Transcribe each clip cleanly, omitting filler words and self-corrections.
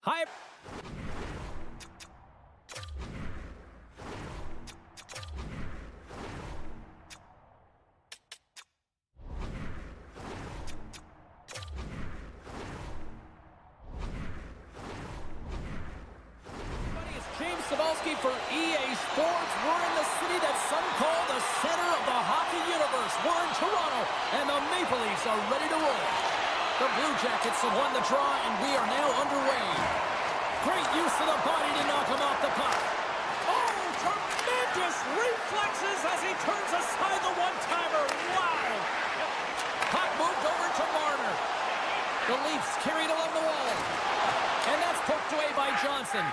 Hi. For EA Sports, we're in the city that some call the center of the hockey universe. We're in Toronto, and the Maple Leafs are ready to roll. The Blue Jackets have won the draw, and we are now underway. Great use of the body to knock him off the puck. Oh, tremendous reflexes as he turns aside the one-timer. Wow! Puck moved over to Marner. The Leafs carried along the wall. And that's poked away by Johnson.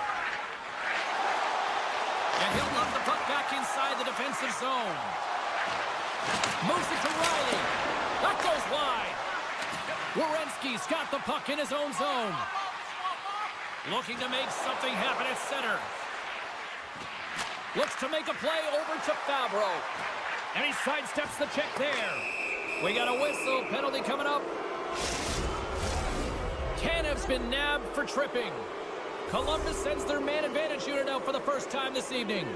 And he'll lob the puck back inside the defensive zone. Moves it to Riley. That goes wide. Werenski's got the puck in his own zone. Looking to make something happen at center. Looks to make a play over to Fabro. And he sidesteps the check there. We got a whistle. Penalty coming up. Tanev's been nabbed for tripping. Columbus sends their man advantage unit out for the first time this evening.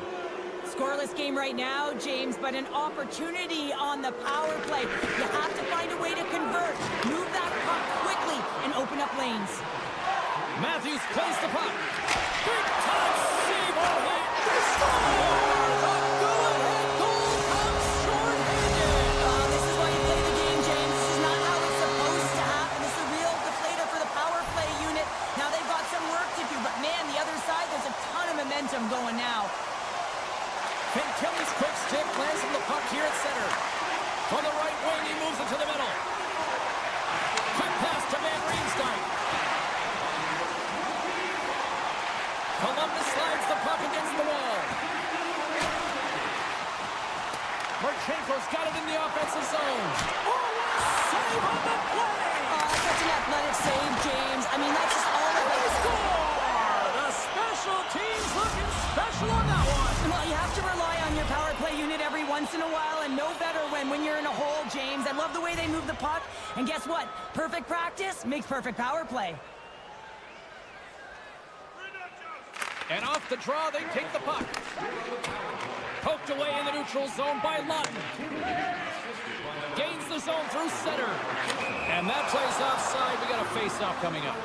Scoreless game right now, James, but an opportunity on the power play. You have to find a way to convert. Move that puck quickly and open up lanes. Matthews plays the puck. Big time save on it. They score! The go-ahead goal comes short-handed. This is why you play the game, James. This is not how it's supposed to happen. It's a real deflator for the power play unit. Now they've got some work to do, but man, the other side, there's a ton of momentum going now. Kelly's quick stick lands on the puck here at center. From the right wing, he moves it to the middle. Quick pass to Van Riemsdyk. Columbus slides the puck against the wall. Marchenko's got it in the offensive zone. Oh, save on the play! Such an athletic save, James. I mean, that's just all of it. Score! The special teams looking special on that one. Well, you have to rely on your power play unit every once in a while, and no better when you're in a hole, James. I love the way they move the puck, and guess what? Perfect practice makes perfect power play. And off the draw, they take the puck. Poked away in the neutral zone by Lawton. Gains the zone through center. And that plays offside. We got a face-off coming up.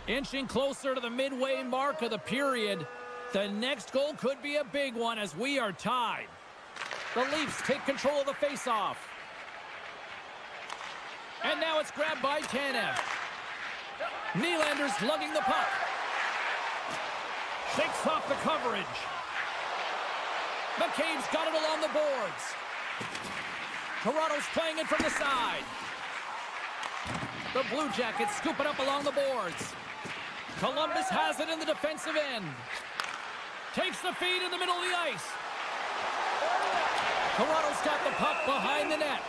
Inching closer to the midway mark of the period. The next goal could be a big one as we are tied. The Leafs take control of the face-off. And now it's grabbed by Tanev. Nylander's lugging the puck. Shakes off the coverage. McCabe's got it along the boards. Toronto's playing it from the side. The Blue Jackets scoop it up along the boards. Columbus has it in the defensive end. Takes the feed in the middle of the ice. Toronto's got the puck behind the net.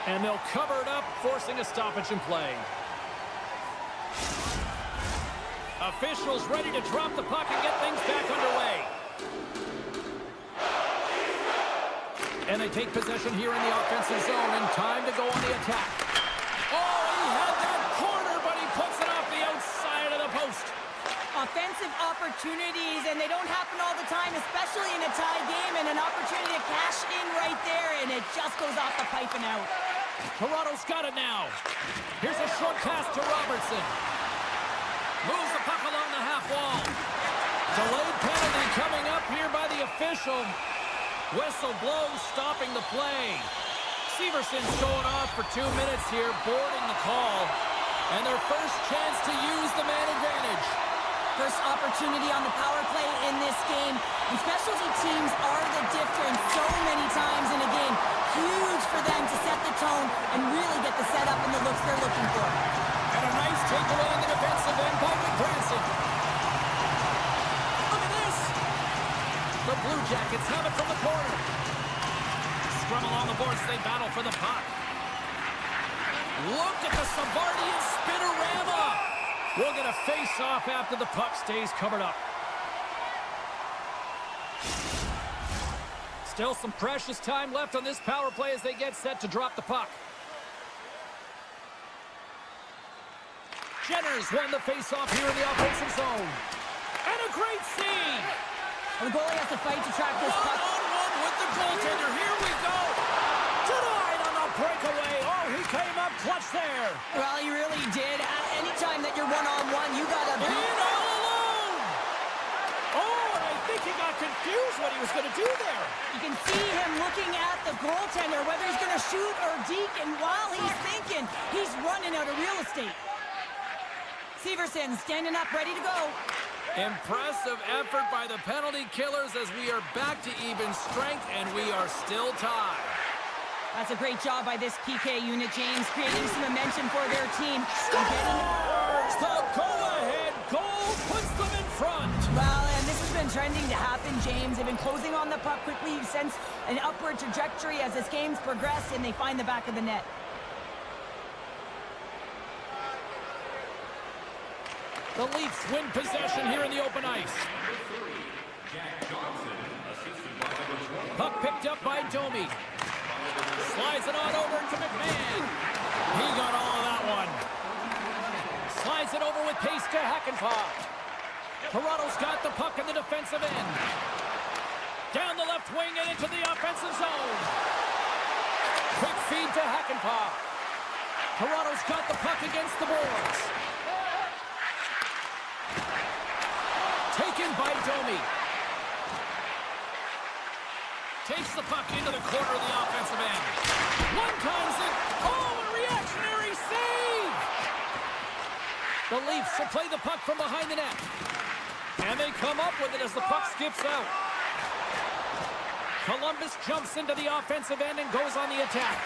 And they'll cover it up, forcing a stoppage in play. Officials ready to drop the puck and get things back underway. And they take possession here in the offensive zone, and time to go on the attack. Oh, he had that corner, but he puts it off the outside of the post. Offensive opportunities, and they don't happen all the time, especially in a tie game, and an opportunity to cash in right there, and it just goes off the pipe and out. Toronto's got it now. Here's a short pass to Robertson. Moves the puck along the half wall. Delayed penalty coming up here by the official. Whistle blows, stopping the play. Severson's going off for 2 minutes here, boarding the call. And their first chance to use the man advantage. First opportunity on the power play in this game. And specialty teams are the difference so many times in a game. Huge for them to set the tone and really get the setup and the looks they're looking for. And a nice takeaway in the defensive end by McBranson. Look at this! The Blue Jackets have it from the corner. Scrum along the boards, they battle for the puck. Look at the Savardian spinorama! We'll get a face-off after the puck stays covered up. Still some precious time left on this power play as they get set to drop the puck. Jenner's won the face-off here in the offensive zone. And a great save. The goalie has to fight to track this puck. One-on-one with the goaltender. Here we go. Denied on the breakaway. Oh, he came up clutch there. Well, he really did. Any time that you're one-on-one, you got to be all alone. Oh, and I think he got confused what he was going to do there. You can see him looking at the goaltender, whether he's going to shoot or deke, and while he's thinking, he's running out of real estate. Severson standing up, ready to go. Impressive effort by the penalty killers as we are back to even strength, and we are still tied. That's a great job by this PK unit, James, creating some momentum for their team. Scores! The go-ahead goal puts them in front. Well, and this has been trending to happen, James. They've been closing on the puck quickly. You've sensed an upward trajectory as this game's progressed, and they find the back of the net. The Leafs win possession here in the open ice. Puck picked up by Domi. Slides it on over to McMahon. He got all of that one. Slides it over with pace to Hakanpää. Toronto's got the puck in the defensive end. Down the left wing and into the offensive zone. Quick feed to Hakanpää. Toronto's got the puck against the boards. Taken by Domi. Takes the puck into the corner of the offensive end. One times it. Oh, a reactionary save! The Leafs will play the puck from behind the net. And they come up with it as the puck skips out. Columbus jumps into the offensive end and goes on the attack.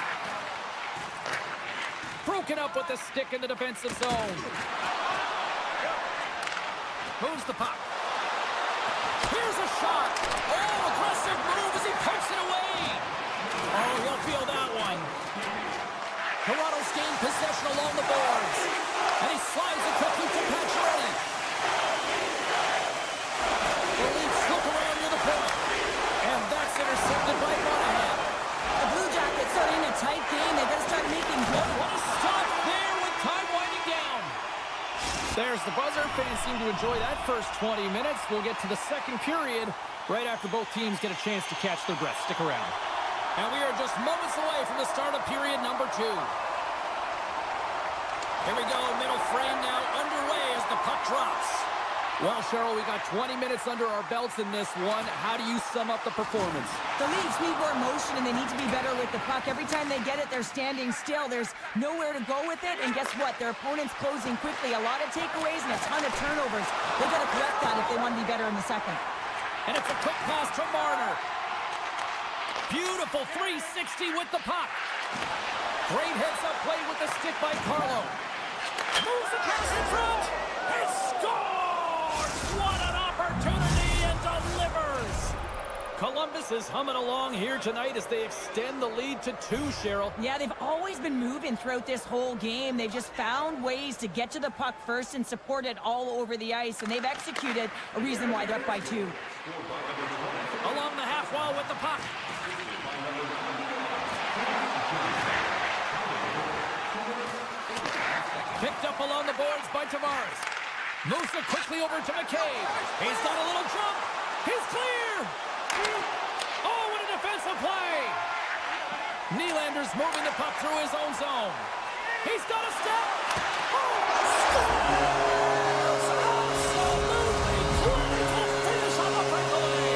Broken up with the stick in the defensive zone. Moves the puck. Here's a shot. Oh, aggressive move as he pokes it away. Oh, he'll feel that one. Toronto's gained possession along the boards. And he slides it quickly to Pacioretty. The Leafs look around near the point. And that's intercepted by Monahan. The Blue Jackets are in a tight game. They've got to start making good. What a stop there with time winding down. There's the buzzer. Fans seem to enjoy that first 20 minutes. We'll get to the second period right after both teams get a chance to catch their breath. Stick around. And we are just moments away from the start of period number 2. Here we go. Middle frame now underway as the puck drops. Well, Cheryl, we got 20 minutes under our belts in this one. How do you sum up the performance? The Leafs need more motion, and they need to be better with the puck. Every time they get it, they're standing still. There's nowhere to go with it, and guess what? Their opponent's closing quickly. A lot of takeaways and a ton of turnovers. They've got to correct that if they want to be better in the second. And it's a quick pass to Marner. Beautiful 360 with the puck. Great heads-up play with the stick by Carlo. Moves the pass in front. And scores! What an opportunity, and delivers! Columbus is humming along here tonight as they extend the lead to 2, Cheryl. Yeah, they've always been moving throughout this whole game. They've just found ways to get to the puck first and support it all over the ice, and they've executed a reason why they're up by 2. Along the half wall with the puck. Picked up along the boards by Tavares. Moves it quickly over to McCabe. He's got a little jump. He's clear. Oh, what a defensive play. Nylander's moving the puck through his own zone. He's got a step. Oh, scores! Absolutely critical finish on the breakaway.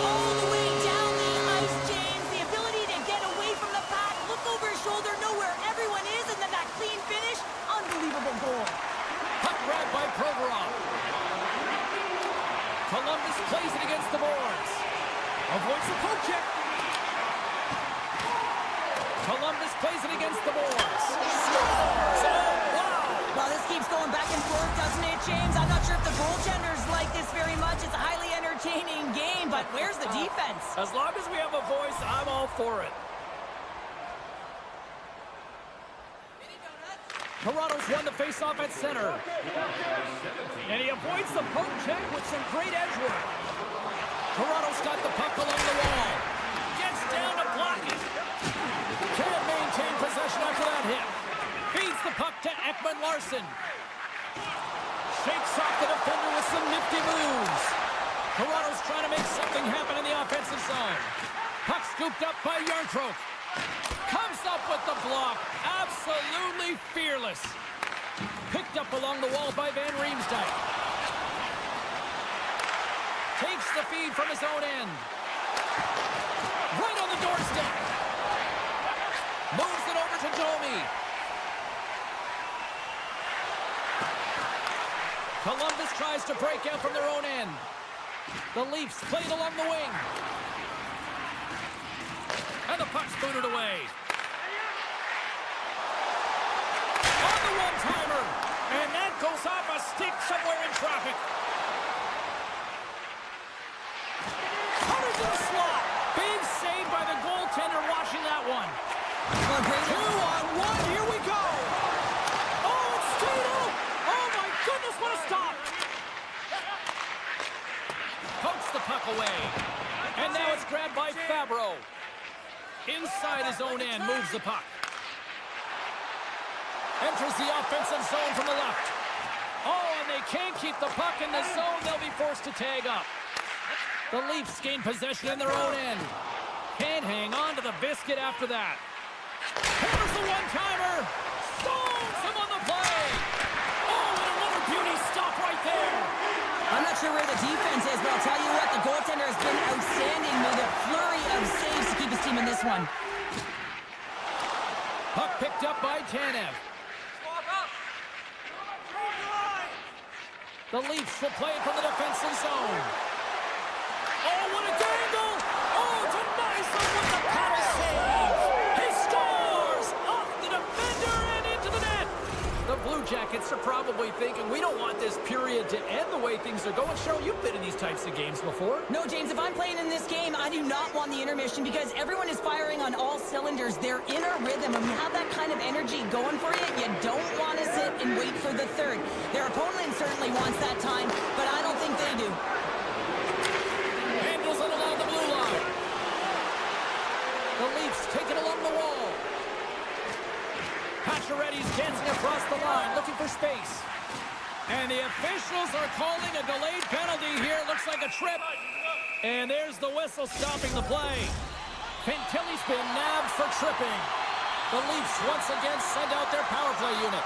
All the way down the ice, James. The ability to get away from the pack, look over his shoulder, know where everyone is, and then that clean finish. Unbelievable goal. Puck grabbed by Provorov. Columbus plays it against the boards. Avoids the poke check. Columbus plays it against the boards. Scores! Oh, wow! Well, this keeps going back and forth, doesn't it, James? I'm not sure if the goaltenders like this very much. It's a highly entertaining game, but where's the defense? As long as we have a voice, I'm all for it. Toronto's won the faceoff at center. And he avoids the poke check with some great edge work. Toronto's got the puck along the wall. Gets down to block it. Can't maintain possession after that hit. Feeds the puck to Ekman Larson. Shakes off the defender with some nifty moves. Toronto's trying to make something happen in the offensive zone. Puck scooped up by Yarncroke. Comes up with the block. Absolutely fearless. Picked up along the wall by Van Riemsdyk. Takes the feed from his own end. Right on the doorstep. Moves it over to Domi. Columbus tries to break out from their own end. The Leafs played along the wing. And the puck's booted away. On the one-timer. And that goes off a stick somewhere in traffic. Cutters in the slot. Big save by the goaltender watching that one. 2-on-1. Here we go. Oh, it's stayed out. Oh, my goodness, what a stop. Pokes the puck away. And now it's grabbed by Fabro. Inside his own end, moves the puck. Enters the offensive zone from the left. Oh, and they can't keep the puck in the zone. They'll be forced to tag up. The Leafs gain possession in their own end. Can't hang on to the biscuit after that. Here's the one-timer. Stones him on the play. Oh, and another beauty stop right there. I'm not sure where the defense is, but I'll tell you what, the goaltender has been outstanding. Made a flurry of saves to keep his team in this one. Puck picked up by Tanev. The Leafs will play it from the defensive zone. Oh, what a dangle! Oh, denies them with the paddle save! He scores! Off the defender and into the net! The Blue Jackets are probably thinking, we don't want this period to end the way things are going. Cheryl, you've been in these types of games before. No, James, if I'm playing in this game, I do not want the intermission because everyone is firing on all cylinders. They're in a rhythm. When you have that kind of energy going for you, you don't want to sit and wait for the third. Their opponent certainly wants that time, but I don't think they do. Handles it along the blue line. The Leafs take it along the wall. Pacioretty's dancing across the line, looking for space. And the officials are calling a delayed penalty here. Looks like a trip. And there's the whistle stopping the play. Fantilli's been nabbed for tripping. The Leafs once again send out their power play unit.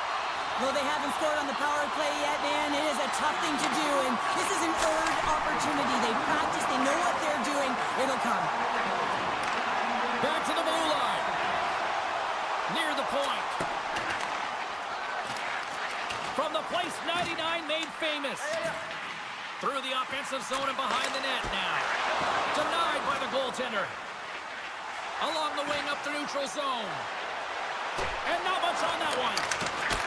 Well, they haven't scored on the power play yet, man. It is a tough thing to do, and this is an earned opportunity. They practice, they know what they're doing. It'll come. Back to the blue line. Near the point. From the place 99 made famous. Through the offensive zone and behind the net now. Denied by the goaltender. Along the wing up the neutral zone. And not much on that one.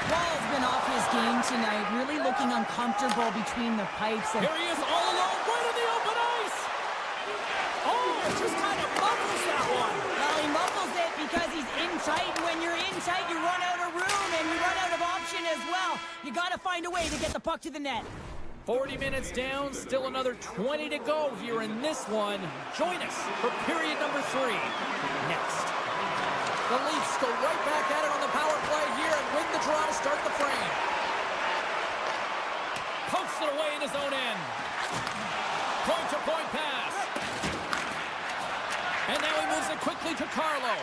Wall's been off his game tonight, really looking uncomfortable between the pipes. And here he is all alone, right in the open ice. Oh, it just kind of muffles that one. Well, he muffles it because he's in tight. When you're in tight, you run out of room and you run out of option as well. You got to find a way to get the puck to the net. 40 minutes down, still another 20 to go here in this one. Join us for period number 3 next. The Leafs go right back at it on the power play here and win the draw to start the frame. Pokes it away in his own end. Point-to-point pass. And now he moves it quickly to Carlo.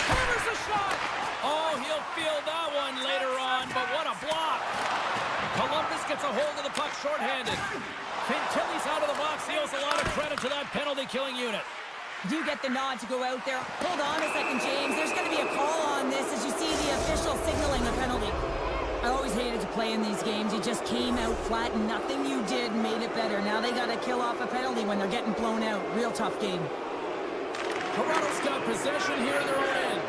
Hammers the shot. Oh, he'll feel that one later on, but what a block. Columbus gets a hold of the puck shorthanded. Fantilli's out of the box. He owes a lot of credit to that penalty-killing unit. You get the nod to go out there. Hold on a second, James. There's going to be a call on this as you see the official signaling a penalty. I always hated to play in these games. You just came out flat and nothing you did made it better. Now they got to kill off a penalty when they're getting blown out. Real tough game. Toronto's got possession here in their own end.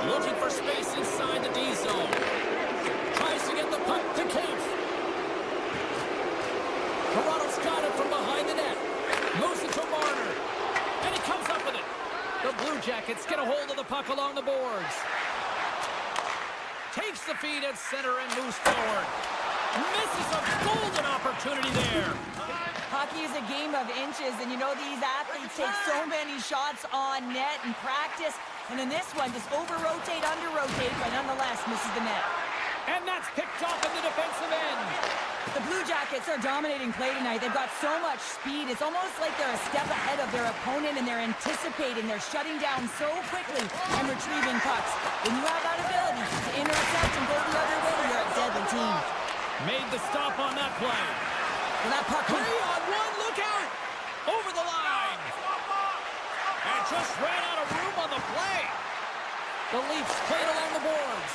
Looking for space inside the D zone. Tries to get the puck to Kempf. Toronto's got it from behind the net. Moves it to Marner. And he comes up with it. The Blue Jackets get a hold of the puck along the boards. Takes the feed at center and moves forward. Misses a golden opportunity there. Hockey is a game of inches, and you know these athletes take so many shots on net in practice. And in this one, just over-rotate, under-rotate, but nonetheless misses the net. And that's picked off in the defensive end. The Blue Jackets are dominating play tonight. They've got so much speed. It's almost like they're a step ahead of their opponent, and they're anticipating. They're shutting down so quickly and retrieving pucks. When you have that ability to intercept and go the other way, you're a deadly team. Made the stop on that play. And that puck... 3 on 1, look out! Over the line. And just ran out of room on the play. The Leafs played along the boards.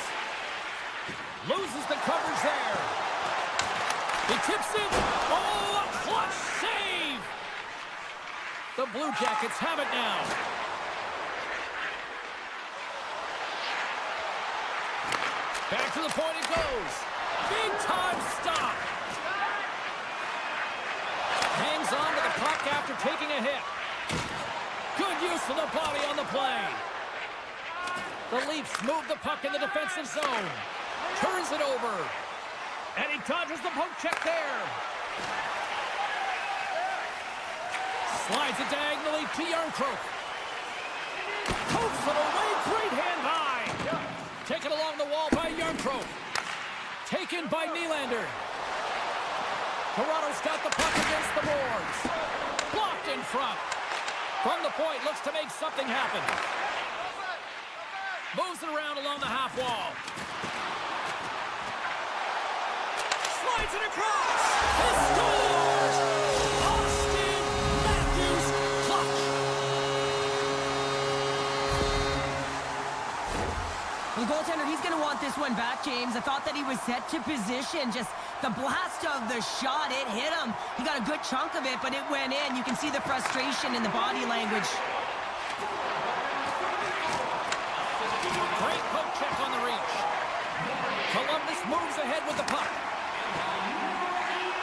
Loses the coverage there. He tips it. Oh, a clutch save. The Blue Jackets have it now. Back to the point it goes. Big time stop. Hangs on to the puck after taking a hit. Good use of the body on the play. The Leafs move the puck in the defensive zone. Turns it over. And he dodges the poke check there. Slides it diagonally to Yarncroke. Pokes it away. Great hand high. Taken along the wall by Yarncroke. Taken by Nylander. Toronto's got the puck against the boards. Blocked in front. From the point, looks to make something happen. Moves it around along the half wall. Slides it across. He scores! Austin Matthews clutch. The goaltender, he's going to want this one back, James. I thought that he was set to position. Just the blast of the shot, it hit him. He got a good chunk of it, but it went in. You can see the frustration in the body language. Great poke check on the reach. Columbus moves ahead with the puck.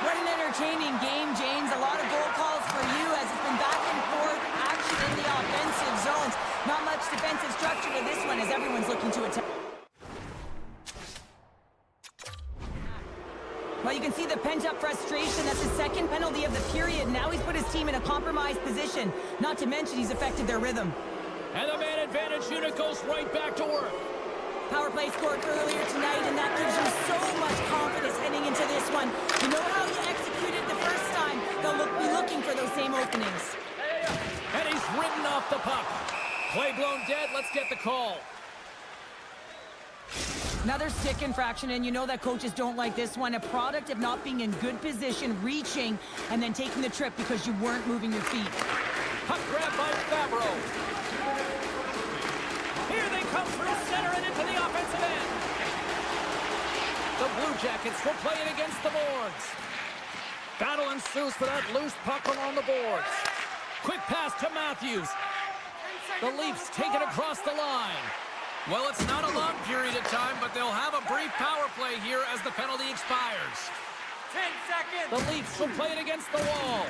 What an entertaining game, James. A lot of goal calls for you as it's been back and forth action in the offensive zones. Not much defensive structure to this one as everyone's looking to attack. Well, you can see the pent-up frustration. That's his second penalty of the period. Now he's put his team in a compromised position. Not to mention he's affected their rhythm. And the man advantage unit goes right back to work. Power play scored earlier tonight, and that gives you so much confidence heading into this one. You know how you executed the first time. They'll be looking for those same openings. And he's ridden off the puck. Play blown dead. Let's get the call. Another stick infraction, and you know that coaches don't like this one. A product of not being in good position, reaching, and then taking the trip because you weren't moving your feet. Puck grab by Fabro. Here they come through center and into the offensive end. The Blue Jackets will play it against the boards. Battle ensues for that loose puck along the boards. Quick pass to Matthews. The Leafs take it across the line. Well, it's not a long period of time, but they'll have a brief power play here as the penalty expires. 10 seconds. The Leafs will play it against the wall.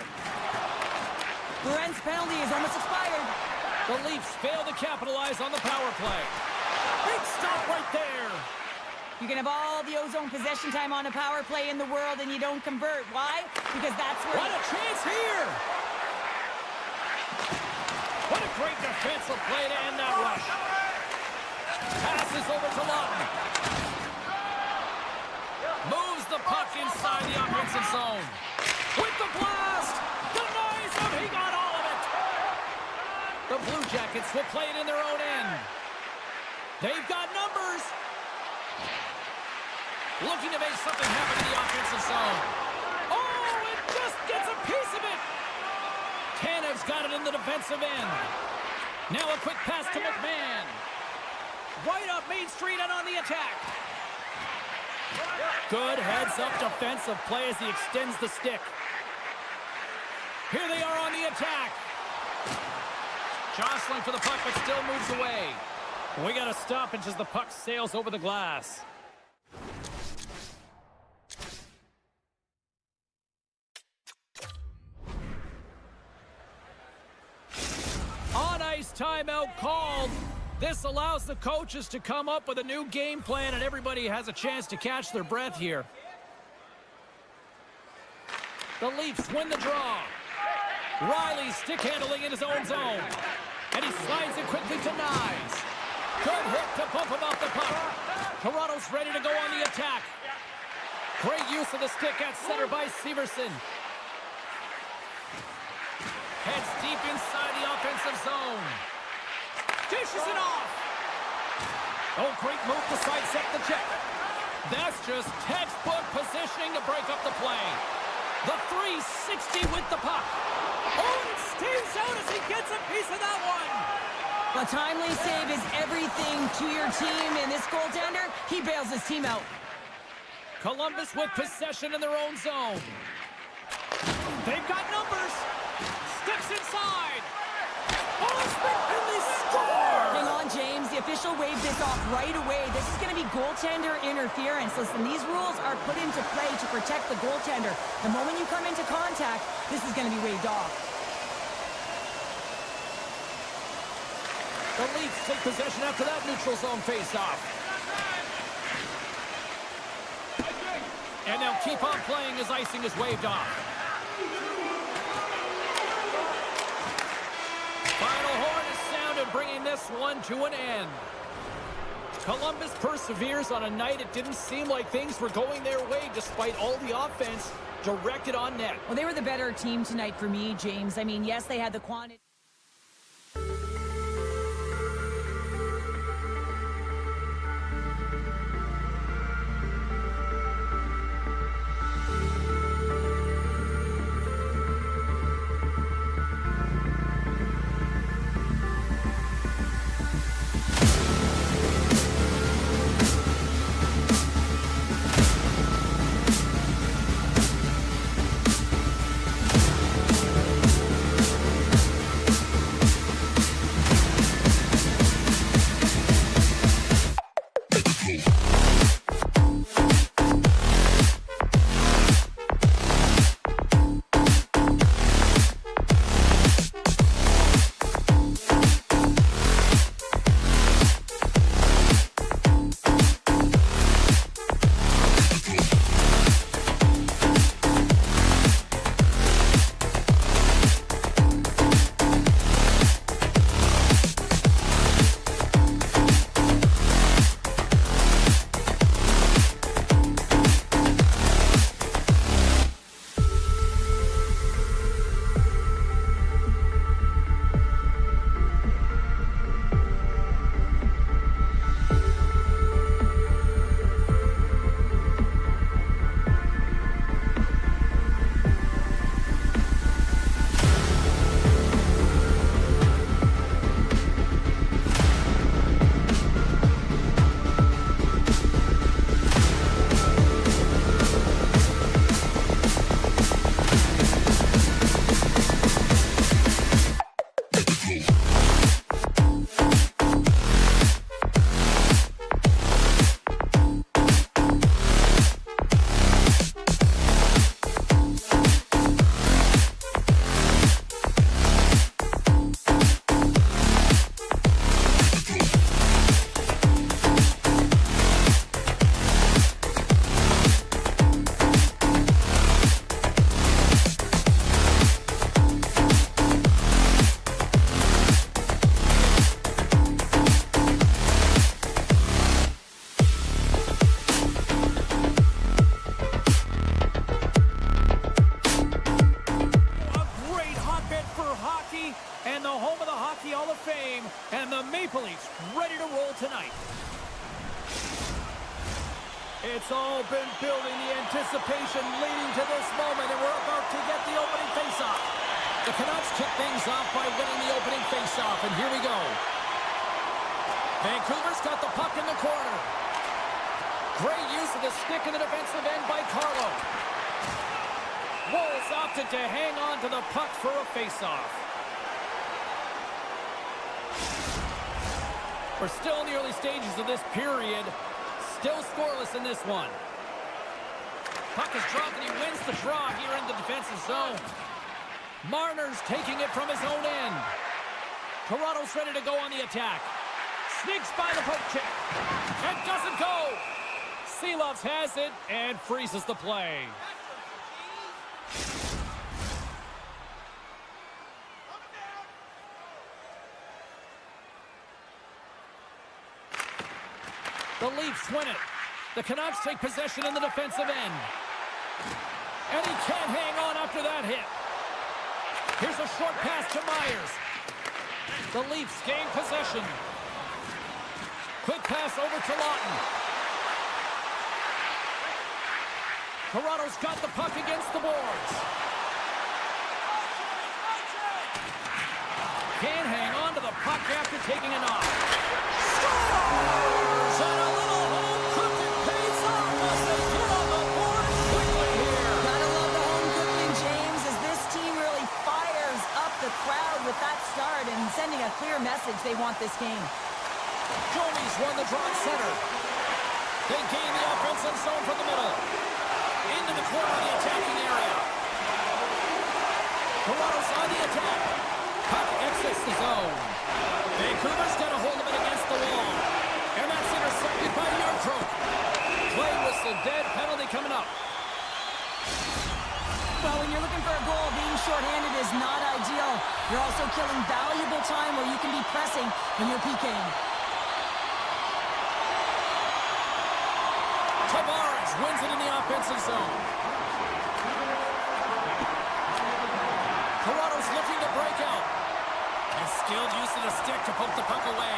Laurent's penalty is almost expired. The Leafs fail to capitalize on the power play. Big stop right there. You can have all the ozone possession time on a power play in the world and you don't convert. Why? Because that's where... What a chance here! What a great defensive play to end that rush. Passes over to Lawton. Moves the puck inside the offensive zone. With the blast! Denies him! He got all of it! The Blue Jackets will play it in their own end. They've got numbers. Looking to make something happen in the offensive zone. Oh, it just gets a piece of it! Tanev's got it in the defensive end. Now a quick pass to McMahon. Right up Main Street and on the attack. Good heads-up defensive play as he extends the stick. Here they are on the attack. Jostling for the puck, but still moves away. We got a stoppage as the puck sails over the glass. On-ice timeout called. This allows the coaches to come up with a new game plan, and everybody has a chance to catch their breath here. The Leafs win the draw. Riley stick handling in his own zone. And he slides it quickly to Nyes. Good hit to bump him off the puck. Toronto's ready to go on the attack. Great use of the stick at center by Severson. Heads deep inside the offensive zone. Dishes it off. Oh, great move to sidestep the check. That's just textbook positioning to break up the play. The 360 with the puck. Oh, it stays out as he gets a piece of that one. A timely save is everything to your team, and this goaltender, he bails his team out. Columbus with possession in their own zone. They've got numbers. Steps inside. And they score! Hang on, James. The official waved this off right away. This is going to be goaltender interference. Listen, these rules are put into play to protect the goaltender. The moment you come into contact, this is going to be waved off. The Leafs take possession after that neutral zone face-off. And they'll keep on playing as icing is waved off. Final horn is sounded, bringing this one to an end. Columbus perseveres on a night it didn't seem like things were going their way despite all the offense directed on net. Well, they were the better team tonight for me, James. I mean, yes, they had the quantity. It's all been building, the anticipation leading to this moment, and we're about to get the opening faceoff. The Canucks kick things off by winning the opening faceoff, and here we go. Vancouver's got the puck in the corner. Great use of the stick in the defensive end by Carlo. Wolves opted to hang on to the puck for a faceoff. We're still in the early stages of this period. Still scoreless in this one. Puck is dropped and he wins the draw here in the defensive zone. Marner's taking it from his own end. Toronto's ready to go on the attack. Sneaks by the poke check. And doesn't go. Seelovs has it and freezes the play. The Leafs win it. The Canucks take possession in the defensive end. And he can't hang on after that hit. Here's a short pass to Myers. The Leafs gain possession. Quick pass over to Lawton. Toronto's got the puck against the boards. Can't hang on to the puck after taking a knock. Scores! And a little home cooking pays off as they get on the board quickly here. Gotta love the home cooking, James, as this team really fires up the crowd with that start and sending a clear message they want this game. Jones won the draw at center. They gain the offensive zone from the middle. Into the corner of the attacking area. Toronto's on the attack. Puck exits the zone. Vancouver's got a hold of it against the wall. And that's intercepted by EuroCup. Play whistle dead, penalty coming up. Well, when you're looking for a goal, being shorthanded is not ideal. You're also killing valuable time where you can be pressing when you're PKing. Tavares wins it in the offensive zone. Toronto's looking to break out. And skilled use of the stick to poke the puck away.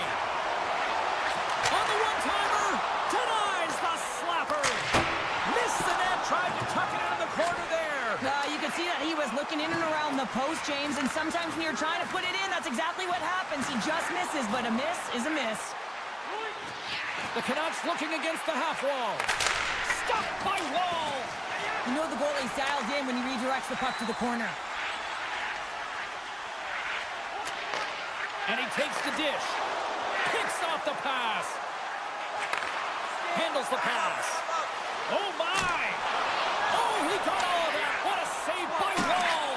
On the one-timer, denies the slapper. Missed the net, tried to tuck it into the corner there. You can see that he was looking in and around the post, James, and sometimes when you're trying to put it in, that's exactly what happens. He just misses, but a miss is a miss. The Canucks looking against the half wall. Stopped by Wall. You know the goalie's dialed in when he redirects the puck to the corner. And he takes the dish. Picks off the pass. Handles the pass. Oh, my. Oh, he got all of that. What a save by Wall.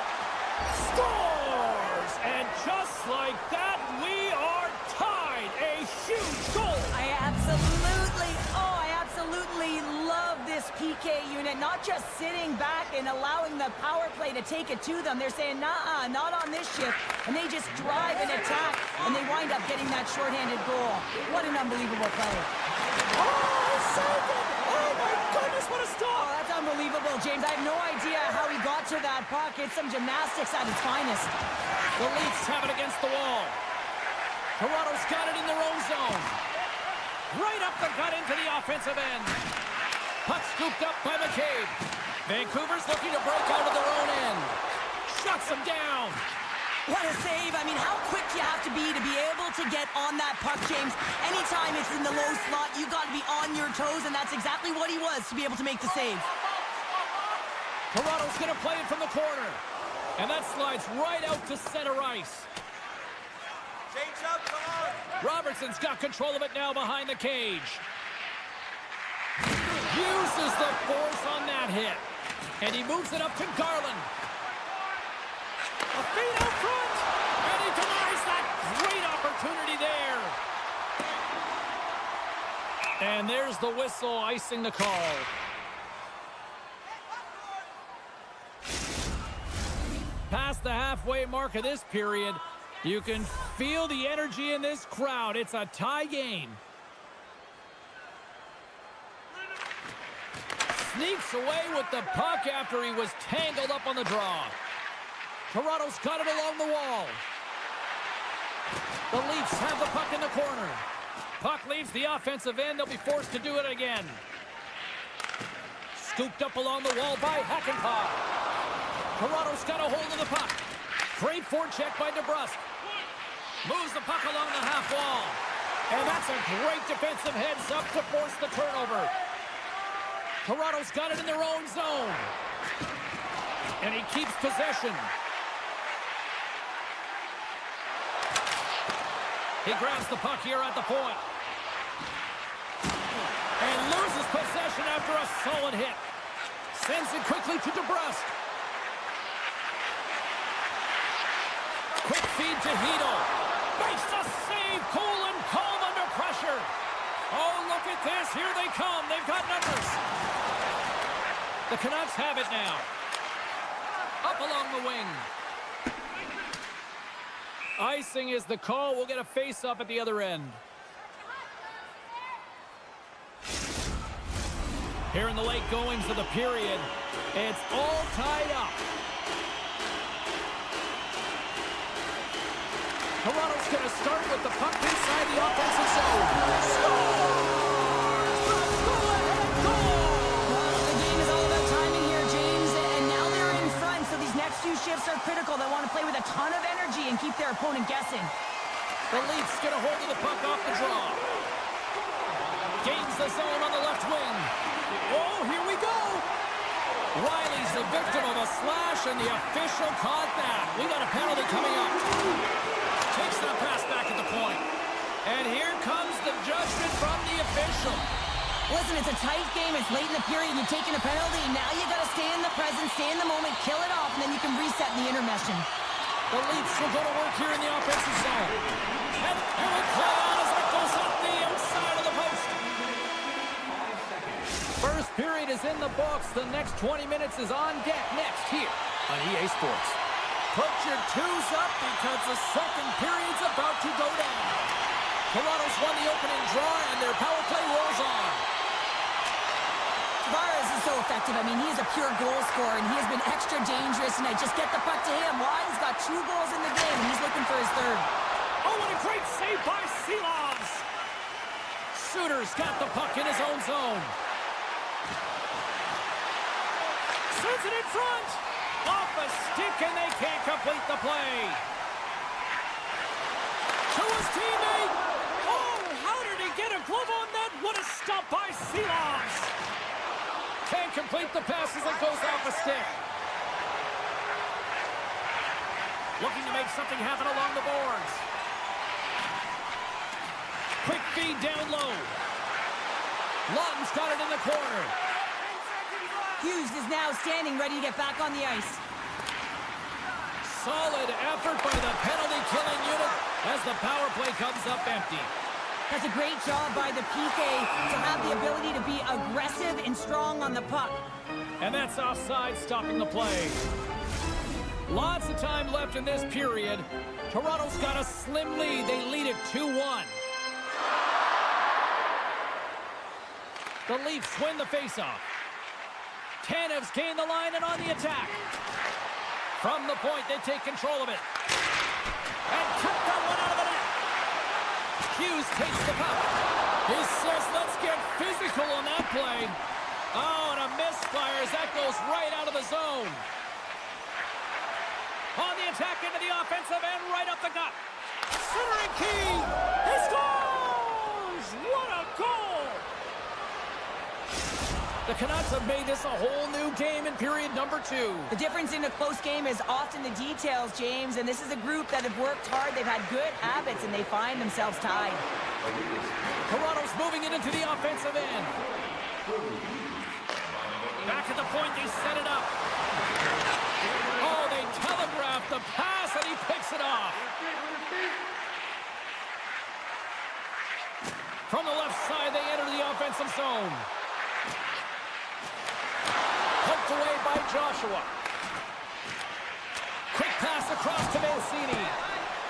Scores. And just like that, we are tied. A huge goal. I absolutely love this PK unit. Not just sitting back and allowing the power play to take it to them. They're saying, nah, not on this shift. And they just drive and attack, and they wind up getting that shorthanded goal. What an unbelievable play. Oh, saved it. Oh, my goodness, what a stop. Oh, that's unbelievable, James. I have no idea how he got to that puck. It's some gymnastics at its finest. The Leafs have it against the wall. Toronto's got it in their own zone. Right up the gut into the offensive end. Puck scooped up by McCabe. Vancouver's looking to break out of their own end. Shuts them down. What a save. I mean, how quick you have to be able to get on that puck, James. Anytime it's in the low slot, you got to be on your toes, and that's exactly what he was to be able to make the save. Toronto's going to play it from the corner. And that slides right out to center ice. Change up, come on. Robertson's got control of it now behind the cage. Uses the force on that hit. And he moves it up to Garland. A feed out front. And he denies that great opportunity there. And there's the whistle icing the call. Past the halfway mark of this period, you can feel the energy in this crowd. It's a tie game. Sneaks away with the puck after he was tangled up on the draw. Toronto's got it along the wall. The Leafs have the puck in the corner. Puck leaves the offensive end. They'll be forced to do it again. Scooped up along the wall by Hakanpää. Toronto's got a hold of the puck. Great forecheck by DeBrusk. Moves the puck along the half wall. And that's a great defensive heads up to force the turnover. Toronto's got it in their own zone. And he keeps possession. He grabs the puck here at the point. And loses possession after a solid hit. Sends it quickly to DeBrusk. Quick feed to Hedl. Makes the save, cool and calm under pressure. Oh, look at this. Here they come. They've got numbers. The Canucks have it now. Up along the wing. Icing is the call. We'll get a face-up at the other end. Here in the late goings of the period, it's all tied up. Toronto's going to start with the puck inside the offensive zone. Scores! The go-ahead goal! Well, the game is all about timing here, James, and now they're in front, so these next few shifts are critical. They want to play with a ton of energy and keep their opponent guessing. The Leafs get a hold of the puck off the draw. Gains the zone on the left wing. Oh, here we go! Riley's the victim of a slash, and the official caught that. We got a penalty coming up. Takes that pass back at the point. And here comes the judgment from the official. Listen, it's a tight game. It's late in the period. You've taken a penalty. Now you got to stay in the present, stay in the moment, kill it off, and then you can reset in the intermission. The Leafs will go to work here in the offensive zone. And will play on as it goes up the outside of the post. First period is in the books. The next 20 minutes is on deck next here on EA Sports. Put your twos up because the second period's about to go down. Toronto's won the opening draw, and their power play rolls on. Tavares is so effective. I mean, he is a pure goal scorer, and he has been extra dangerous tonight. Just get the puck to him. Why? He's got 2 goals in the game, and he's looking for his third. Oh, what a great save by Silovs! Suter's got the puck in his own zone. Sends it in front! Off a stick, and they can't complete the play. To his teammate! Oh, how did he get a glove on that? What a stop by Silovs! Can't complete the pass as it goes off a stick. Looking to make something happen along the boards. Quick feed down low. Lawton's got it in the corner. Hughes is now standing ready to get back on the ice. Solid effort by the penalty-killing unit as the power play comes up empty. That's a great job by the PK to have the ability to be aggressive and strong on the puck. And that's offside, stopping the play. Lots of time left in this period. Toronto's got a slim lead. They lead it 2-1. The Leafs win the faceoff. Tanev's gained the line and on the attack. From the point, they take control of it. And cut that one out of the net. Hughes takes the puck. He says, let's get physical on that play. Oh, and a misfire as that goes right out of the zone. On the attack into the offensive end, right up the gut. Centering key. He scores! What a goal! The Canucks have made this a whole new game in period number 2. The difference in a close game is often the details, James, and this is a group that have worked hard. They've had good habits, and they find themselves tied. Toronto's moving it into the offensive end. Back at the point, they set it up. Oh, they telegraphed the pass, and he picks it off. From the left side, they enter the offensive zone. Poked away by Joshua. Quick pass across to Mancini.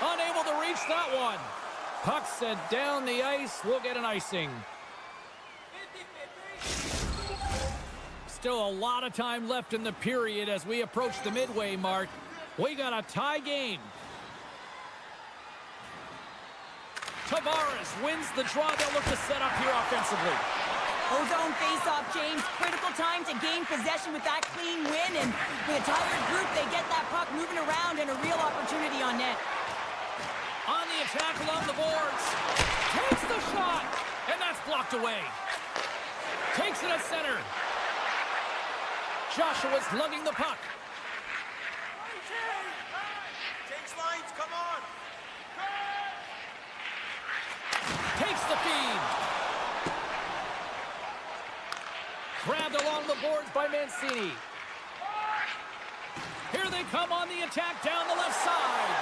Unable to reach that one. Puck set down the ice. We'll get an icing. Still a lot of time left in the period as we approach the midway mark. We got a tie game. Tavares wins the draw. They'll look to set up here offensively. Ozone face-off, James. Critical time to gain possession with that clean win. And with a tired group, they get that puck moving around and a real opportunity on net. On the attack along the boards. Takes the shot. And that's blocked away. Takes it at center. Joshua's lugging the puck. Change lines, come on. Takes the feed. Grabbed along the boards by Mancini. Here they come on the attack down the left side.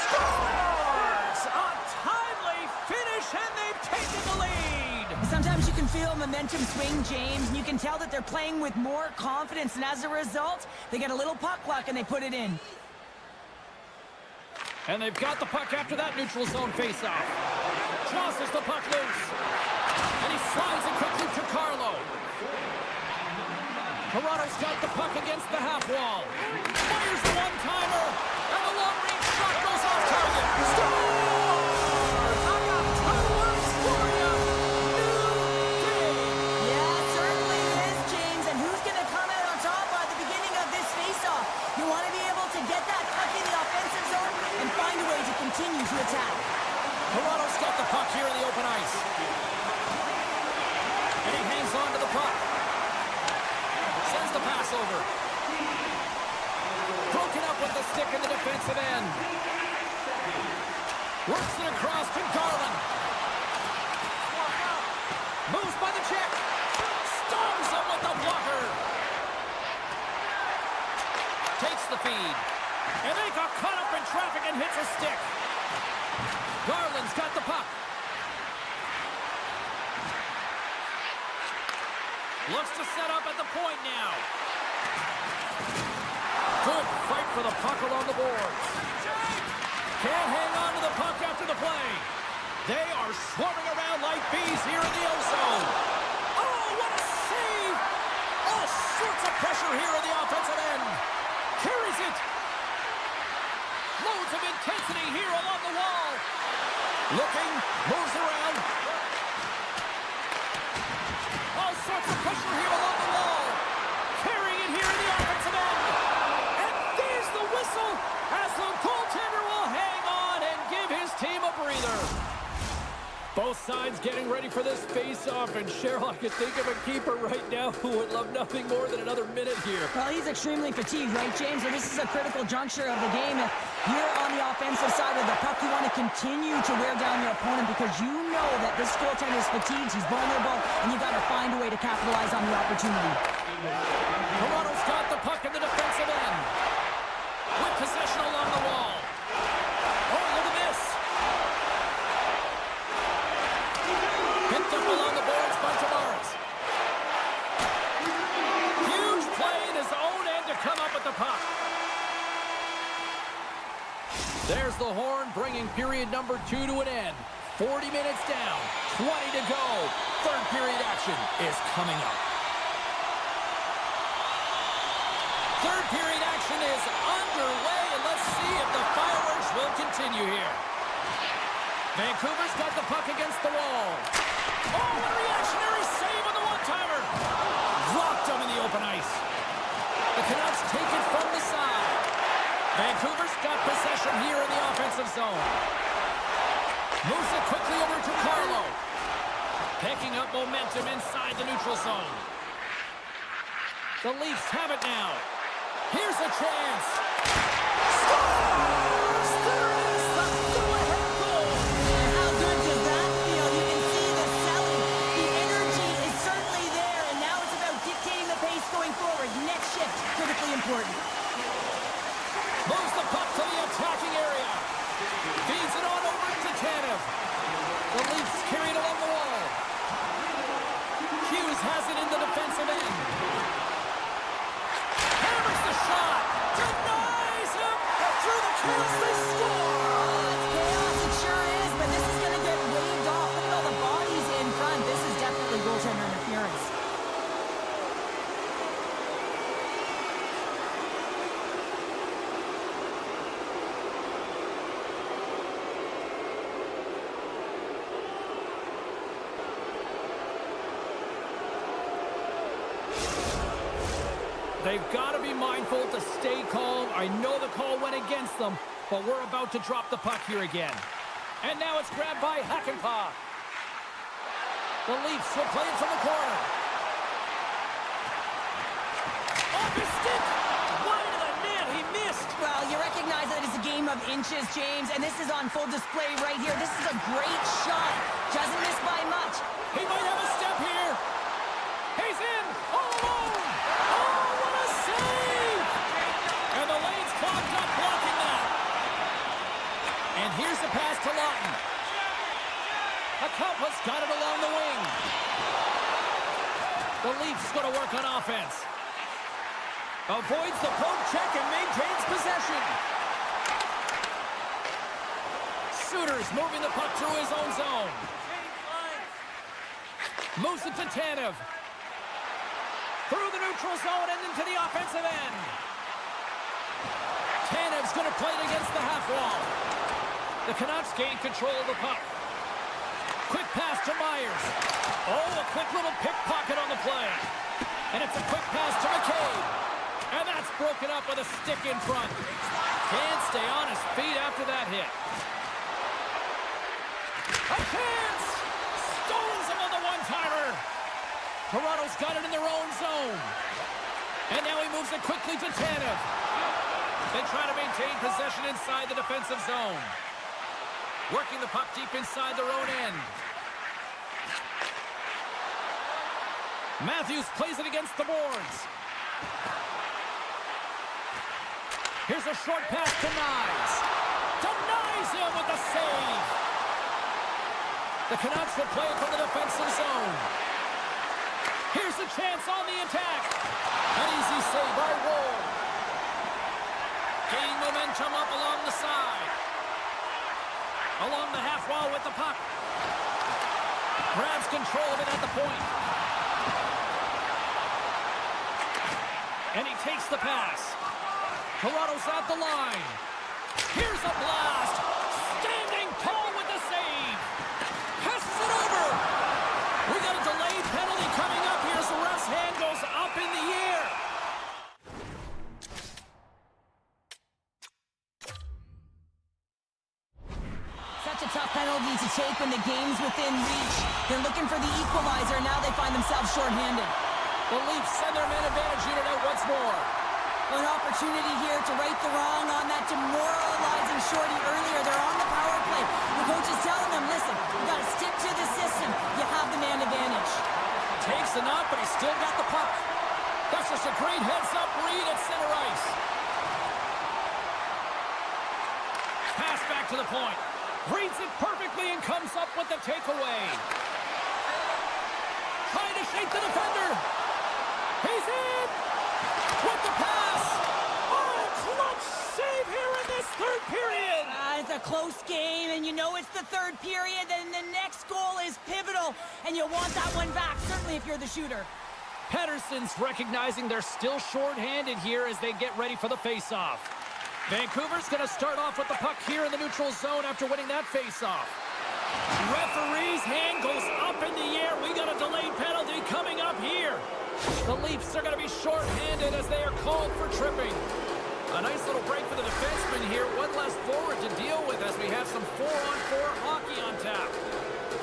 Scores! A timely finish, and they've taken the lead. Sometimes you can feel momentum swing, James. You can tell that they're playing with more confidence, and as a result, they get a little puck luck and they put it in. And they've got the puck after that neutral zone faceoff. Tosses the puck loose. And he slides it quickly to Carlo. Toronto's got the puck against the half wall. Fires the one-timer, and the long-range shot goes off target. Scores! I got 2 words for you. New day. Yeah, certainly is, James. And who's going to come out on top at the beginning of this face-off? You want to be able to get that puck in the offensive zone and find a way to continue to attack. Toronto's got the puck here in the open ice. And he hangs on to the puck. Sends the pass over. Broken up with the stick in the defensive end. Works it across to Garland. Moves by the check. Storms him with the blocker. Takes the feed. And they got caught up in traffic and hits a stick. Garland's got the puck. Looks to set up at the point now. Good fight for the puck along the boards. Can't hang on to the puck after the play. They are swarming around like bees here in the O-zone. Oh, what a save! All sorts of pressure here in the offensive end. Carries it. Loads of intensity here along the wall. Looking, moves around. All sorts of pressure here along the wall. Carrying it here in the offensive end. And there's the whistle as the goaltender will hang on and give his team a breather. Both sides getting ready for this face-off, and Cheryl, I could think of a keeper right now who would love nothing more than another minute here. Well, he's extremely fatigued, right, James? So this is a critical juncture of the game. Here on the offensive side of the puck, you want to continue to wear down your opponent because you know that this goaltender is fatigued, he's vulnerable, and you got to find a way to capitalize on the opportunity. Toronto's got the puck in the defensive end. With possession along the wall. Oh, look at this. Picked up along the boards by Tavares. Huge play in his own end to come up with the puck. There's the horn, bringing period number 2 to an end. 40 minutes down, 20 to go. Third period action is coming up. Third period action is underway, and let's see if the fireworks will continue here. Vancouver's got the puck against the wall. Oh, what a reactionary save on the one-timer. Rocked him in the open ice. The Canucks take it from the side. Vancouver's got possession here in the offensive zone. Moves it quickly over to Carlo. Picking up momentum inside the neutral zone. The Leafs have it now. Here's a chance. Scores! There it is, the go-ahead goal. And how good does that feel? You can see the selling. The energy is certainly there, and now it's about dictating the pace going forward. Next shift, critically important. Moves the puck to the attacking area. Feeds it on over to Tanev. The Leafs carry it along the wall. Hughes has it in the defensive end. Hammers the shot. Denies him. And through the crease, they score. It's chaos, it sure is, but this is going to get waved off. Look at all the bodies in front. This is definitely goaltender interference. They've got to be mindful to stay calm. I know the call went against them, but we're about to drop the puck here again. And now it's grabbed by Hakanpää. The Leafs will play it from the corner. Off his stick! Wide of the net, he missed! Well, you recognize that it's a game of inches, James, and this is on full display right here. This is a great shot. Doesn't miss by much. He might have a step here. He's in! All alone! Oh, what a save! And the lane's clogged up, blocking that. And here's the pass to Lawton. Hakanpää's got it along the wing. The Leafs going to work on offense. Avoids the poke check and maintains possession. Suter's moving the puck through his own zone. Moves it to Tanev. Through the neutral zone and into the offensive end. Tanev's going to play it against the half wall. The Canucks gain control of the puck. Quick pass to Myers. Oh, a quick little pickpocket on the play. And it's a quick pass to McCabe. And that's broken up with a stick in front. Can't stay on his feet after that hit. A chance! Stones him on the one-timer. Toronto's got it in their own zone. And now he moves it quickly to Tanev. They try to maintain possession inside the defensive zone. Working the puck deep inside their own end. Matthews plays it against the boards. Here's a short pass to Nyes. Denies him with the save. The Canucks will play it from the defensive zone. Here's a chance on the attack. An easy save by Woll. Gaining momentum up along the side. Along the half wall with the puck. Grabs control of it at the point. And he takes the pass. Toronto's at the line. Here's a blast. Standing tall with the save. Passes it over. We got a delayed penalty coming up here as the ref's hand goes up in the air. Such a tough penalty to take when the game's within reach. They're looking for the equalizer. Now they find themselves shorthanded. The Leafs send their man advantage unit out once more. An opportunity here to right the wrong on that demoralizing shorty earlier. They're on the power play. The coach is telling them, listen, you got to stick to the system. You have the man advantage. Takes the knock, but he's still got the puck. That's just a great heads-up read at center ice. Pass back to the point. Reads it perfectly and comes up with the takeaway. Trying to shake the defender. He's in! With the pass! Oh, clutch save here in this third period! It's a close game, and you know it's the third period, and the next goal is pivotal, and you want that one back, certainly if you're the shooter. Pettersson's recognizing they're still shorthanded here as they get ready for the face-off. Vancouver's going to start off with the puck here in the neutral zone after winning that face-off. Referee's hand goes up in the air. We got a delayed penalty coming up here. The Leafs are going to be short-handed as they are called for tripping. A nice little break for the defenseman here. One less forward to deal with as we have some 4-on-4 hockey on tap.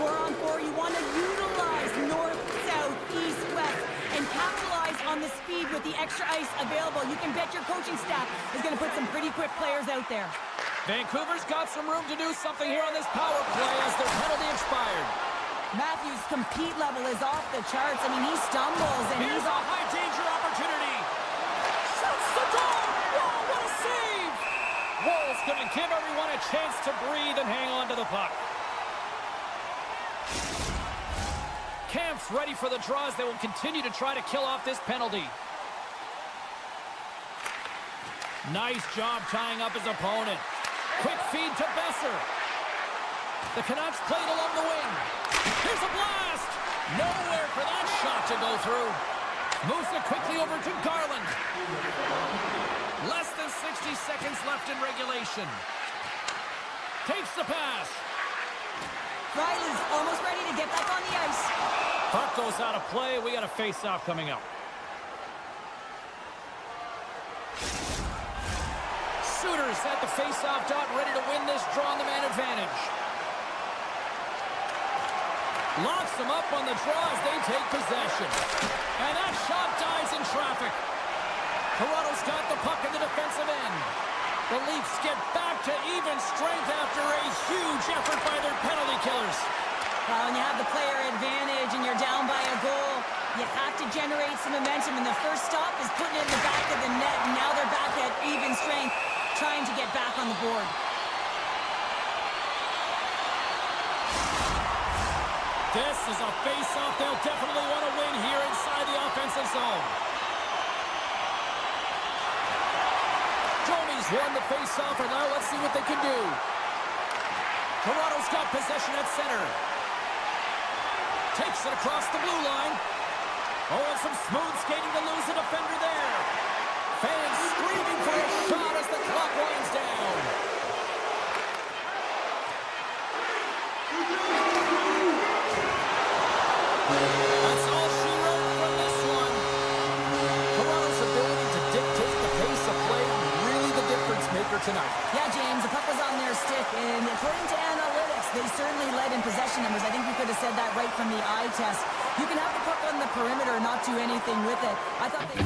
4-on-4, you want to utilize north, south, east, west, and capitalize on the speed with the extra ice available. You can bet your coaching staff is going to put some pretty quick players out there. Vancouver's got some room to do something here on this power play as their penalty expired. Matthews' compete level is off the charts. I mean, he stumbles and here's a high danger opportunity. Shuts the door. Whoa, what a save! Woll's going to give everyone a chance to breathe and hang on to the puck. Camp's ready for the draws. They will continue to try to kill off this penalty. Nice job tying up his opponent. Quick feed to Besser. The Canucks played along the wing. Here's a blast! Nowhere for that shot to go through. Moves it quickly over to Garland. Less than 60 seconds left in regulation. Takes the pass. Riley's almost ready to get back on the ice. Puck goes out of play. We got a face-off coming up. Suter's at the face-off dot, ready to win this draw on the man advantage. Locks them up on the draw as they take possession. And that shot dies in traffic. Toronto's got the puck in the defensive end. The Leafs get back to even strength after a huge effort by their penalty killers. Well, when you have the player advantage and you're down by a goal, you have to generate some momentum. And the first stop is putting it in the back of the net. And now they're back at even strength, trying to get back on the board. This is a face-off they'll definitely want to win here inside the offensive zone. Johnny's won the face-off, and now let's see what they can do. Toronto's got possession at center. Takes it across the blue line. Oh, and some smooth skating to lose the defender there. Fans screaming for a shot as the clock winds down. That's all she wrote from this one. Toronto's ability to dictate the pace of play, really the difference maker tonight. Yeah, James, the puck was on their stick, and according to analytics, they certainly led in possession numbers. I think we could have said that right from the eye test. You can have the puck on the perimeter and not do anything with it. I thought they...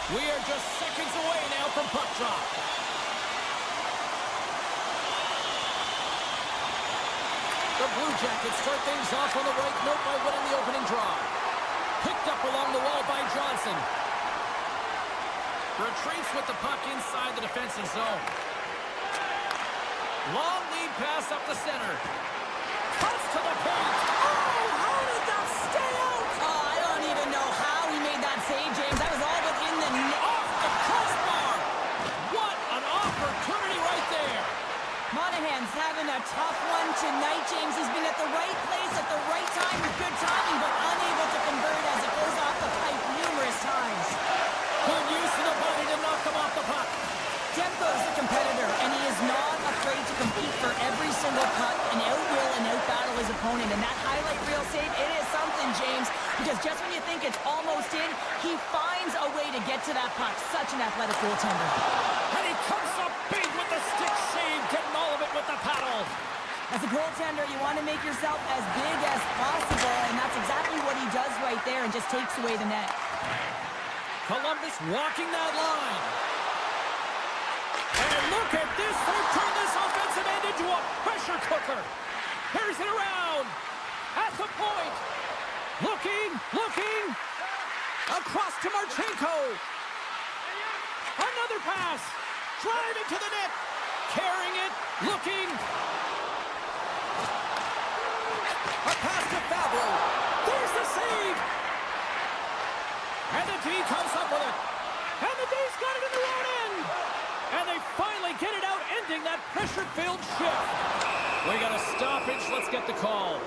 We are just seconds away now from puck drop. The Blue Jackets start things off on the right note by winning the opening draw. Picked up along the wall by Johnson. Retreats with the puck inside the defensive zone. Long lead pass up the center. Cuts to the paint. Oh, how did that stay out? Oh, I don't even know how he made that save, James. That was all within the net. Off the crossbar. What an opportunity right there. Monahan's having a tough one tonight, James. He's been at the right place at the right time with good timing, but unable to convert as it goes off the pipe numerous times. Good use of the body to knock him off the puck. Demko's a competitor, and he is not afraid to compete for every single puck and outwill and outbattle his opponent. And that highlight reel save, it is something, James, because just when you think it's almost in, he finds a way to get to that puck. Such an athletic goaltender. And he comes up big with the stick save, getting all of it with the paddle. As a goaltender, you want to make yourself as big as possible, and that's exactly what he does right there and just takes away the net. Columbus walking that line. And look at this. They've turned this offensive end into a pressure cooker. Here's it around. At the point. Looking. Across to Marchenko. Another pass. Driving to the net. Carrying it. Looking. A pass to Fabro. There's the save. And the D comes up with it. And the D's got it in the own end. And they finally get it out, ending that pressure-filled shift. We got a stoppage. Let's get the call.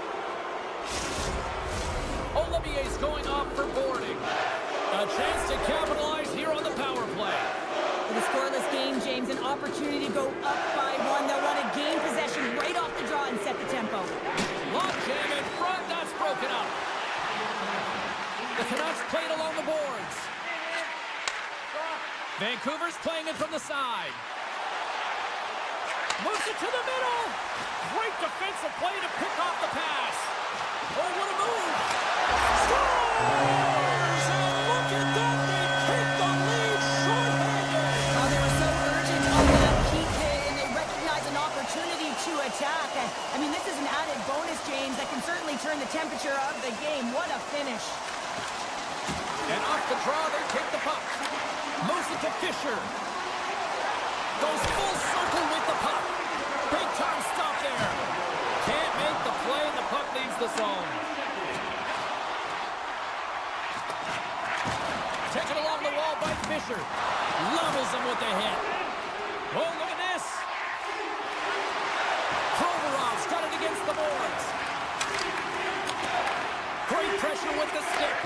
Olivier's going off for boarding. A chance to capitalize here on the power play. With a scoreless game, James, an opportunity to go up by one. They'll want to gain possession right off the draw and set the tempo. Lob jam in front. That's broken up. The Canucks played along the boards. Vancouver's playing it from the side. Moves it to the middle. Great defensive play to pick off the pass. Oh, what a move. Scores! And look at that. They take the lead short-handed. Oh, they were so urgent on that peak hit, and they recognized an opportunity to attack. And, I mean, this is an added bonus, James, that can certainly turn the temperature of the game. What a finish. And off the draw, they take the puck. Moves it to Fisher. Goes full circle with the puck. Big time stop there. Can't make the play. The puck leaves the zone. Taken along the wall by Fisher. Levels him with the hit. Oh, look at this. Provorov's got it against the boards. Great pressure with the stick.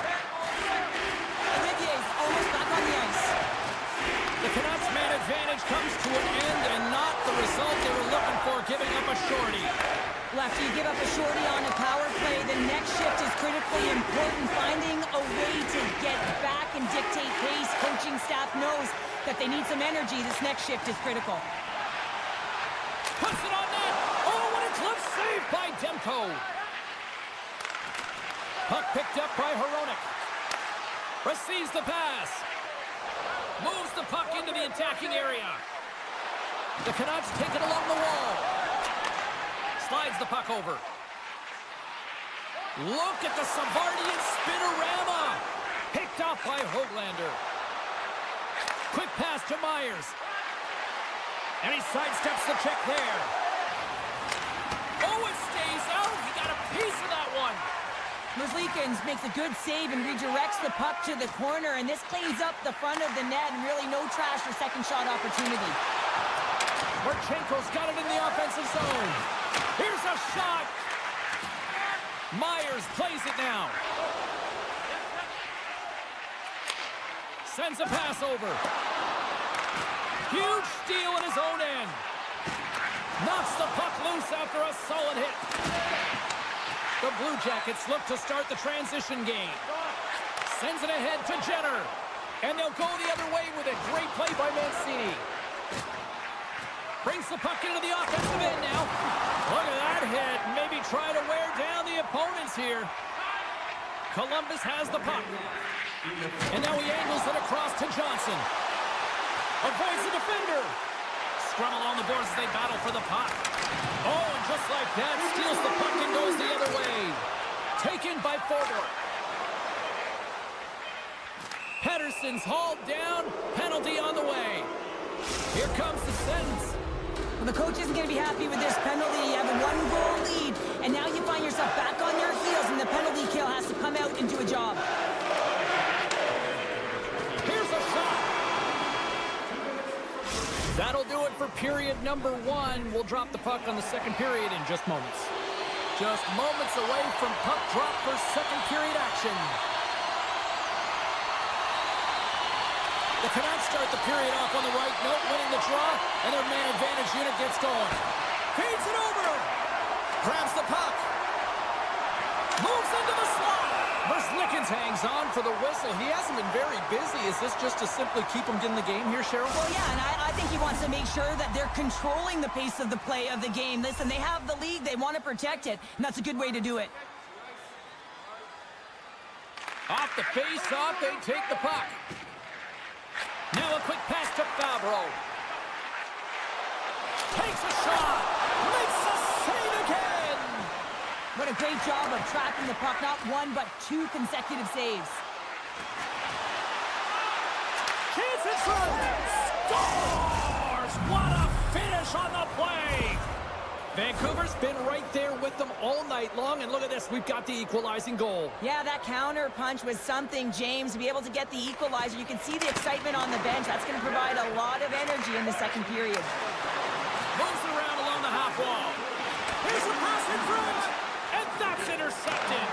Olivier's almost back on the ice. The Canucks' man advantage comes to an end and not the result they were looking for, giving up a shorty. After you give up a shorty on a power play, the next shift is critically important. Finding a way to get back and dictate pace. Coaching staff knows that they need some energy. This next shift is critical. Puts it on net. Oh, what a glove save by Demko. Puck picked up by Hronek. Receives the pass. Moves the puck into the attacking area. The Canucks take it along the wall. Slides the puck over. Look at the Savardian spinorama. Picked off by Höglander. Quick pass to Myers. And he sidesteps the check there. Oh, it stays out. He got a piece of that one. Merzlikins makes a good save and redirects the puck to the corner, and this cleans up the front of the net and really no trash for second shot opportunity. Marchenko's got it in the offensive zone. Here's a shot. Myers plays it now. Sends a pass over. Huge steal in his own end. Knocks the puck loose after a solid hit. The Blue Jackets look to start the transition game. Sends it ahead to Jenner. And they'll go the other way with it. Great play by Mancini. Brings the puck into the offensive end now. Look at that hit. Maybe try to wear down the opponents here. Columbus has the puck. And now he angles it across to Johnson. Avoids the defender. Scrum along the boards as they battle for the puck. Oh, and just like that, steals the puck and goes the other way. Taken by Fodor. Pettersson's hauled down. Penalty on the way. Here comes the sentence. Well, the coach isn't going to be happy with this penalty. You have a one-goal lead, and now you find yourself back on your heels, and the penalty kill has to come out and do a job. Here's a shot. That'll do it for period number one. We'll drop the puck on the second period in just moments. Just moments away from puck drop for second period action. The Canucks start the period off on the right note, winning the draw, and their man advantage unit gets going. Feeds it over. Grabs the puck. Moves into the slot. Merzlikins hangs on for the whistle. He hasn't been very busy. Is this just to simply keep him in the game here, Cheryl? Well, yeah, and I think he wants to make sure that they're controlling the pace of the play of the game. Listen, they have the lead. They want to protect it, and that's a good way to do it. Off the face-off, they take the puck. Now a quick pass to Fabro. Takes a shot. Makes a save again. What a great job of tracking the puck. Not one, but two consecutive saves. Chance in front. Scores! What a finish on the play. Vancouver's been right there with them all night long, and look at this, we've got the equalizing goal. Yeah, that counter punch was something, James, to be able to get the equalizer. You can see the excitement on the bench. That's going to provide a lot of energy in the second period. Moves it around along the half wall. Here's a pass in front. And that's intercepted.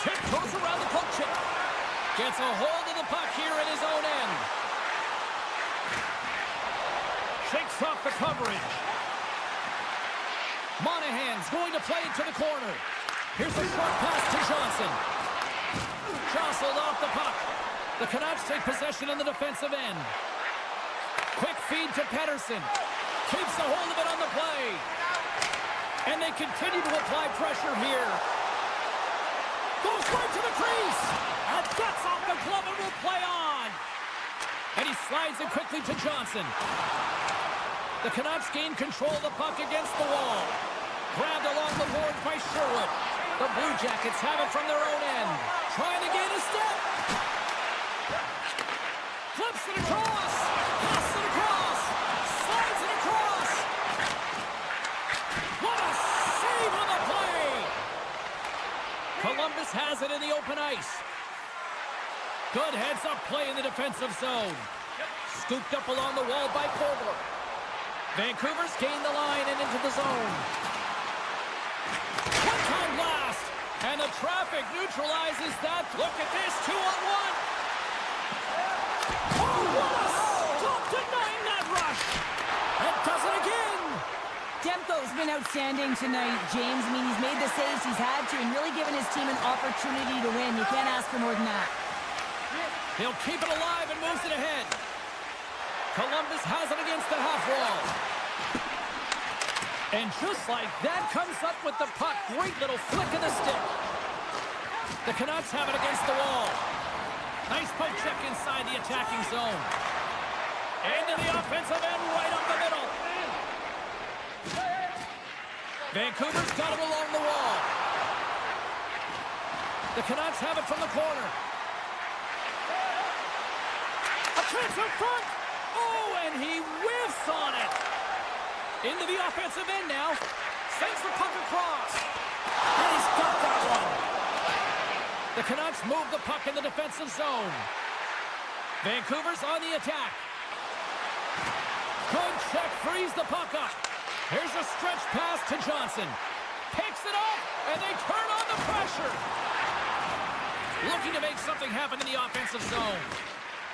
Tip goes around the poke check. Gets a hold of the puck here at his own end. Shakes off the coverage. Monahan's going to play it to the corner. Here's a short pass to Johnson. Jostled off the puck. The Canucks take possession on the defensive end. Quick feed to Pettersson. Keeps a hold of it on the play. And they continue to apply pressure here. Goes right to the crease. And gets off the glove and will play on. And he slides it quickly to Johnson. The Canucks gain control of the puck against the wall. Grabbed along the boards by Sherwood. The Blue Jackets have it from their own end. Trying to gain a step. Flips it across. Passes it across. Slides it across. What a save on the play. Columbus has it in the open ice. Good heads-up play in the defensive zone. Scooped up along the wall by Forbler. Vancouver's gained the line and into the zone. One-time blast. And the traffic neutralizes that. Look at this, 2-on-1. Oh, what a stop denying that rush. And does it again. Demko's been outstanding tonight, James. I mean, he's made the saves he's had to and really given his team an opportunity to win. You can't ask for more than that. He'll keep it alive and moves it ahead. Columbus has it against the half wall. And just like that, comes up with the puck. Great little flick of the stick. The Canucks have it against the wall. Nice poke check inside the attacking zone. Into the offensive end, right up the middle. Vancouver's got it along the wall. The Canucks have it from the corner. A chance up front. Oh, and he whiffs on it. Into the offensive end now. Sends the puck across. And he's got that one. The Canucks move the puck in the defensive zone. Vancouver's on the attack. Good check, frees the puck up. Here's a stretch pass to Johnson. Picks it up, and they turn on the pressure. Looking to make something happen in the offensive zone.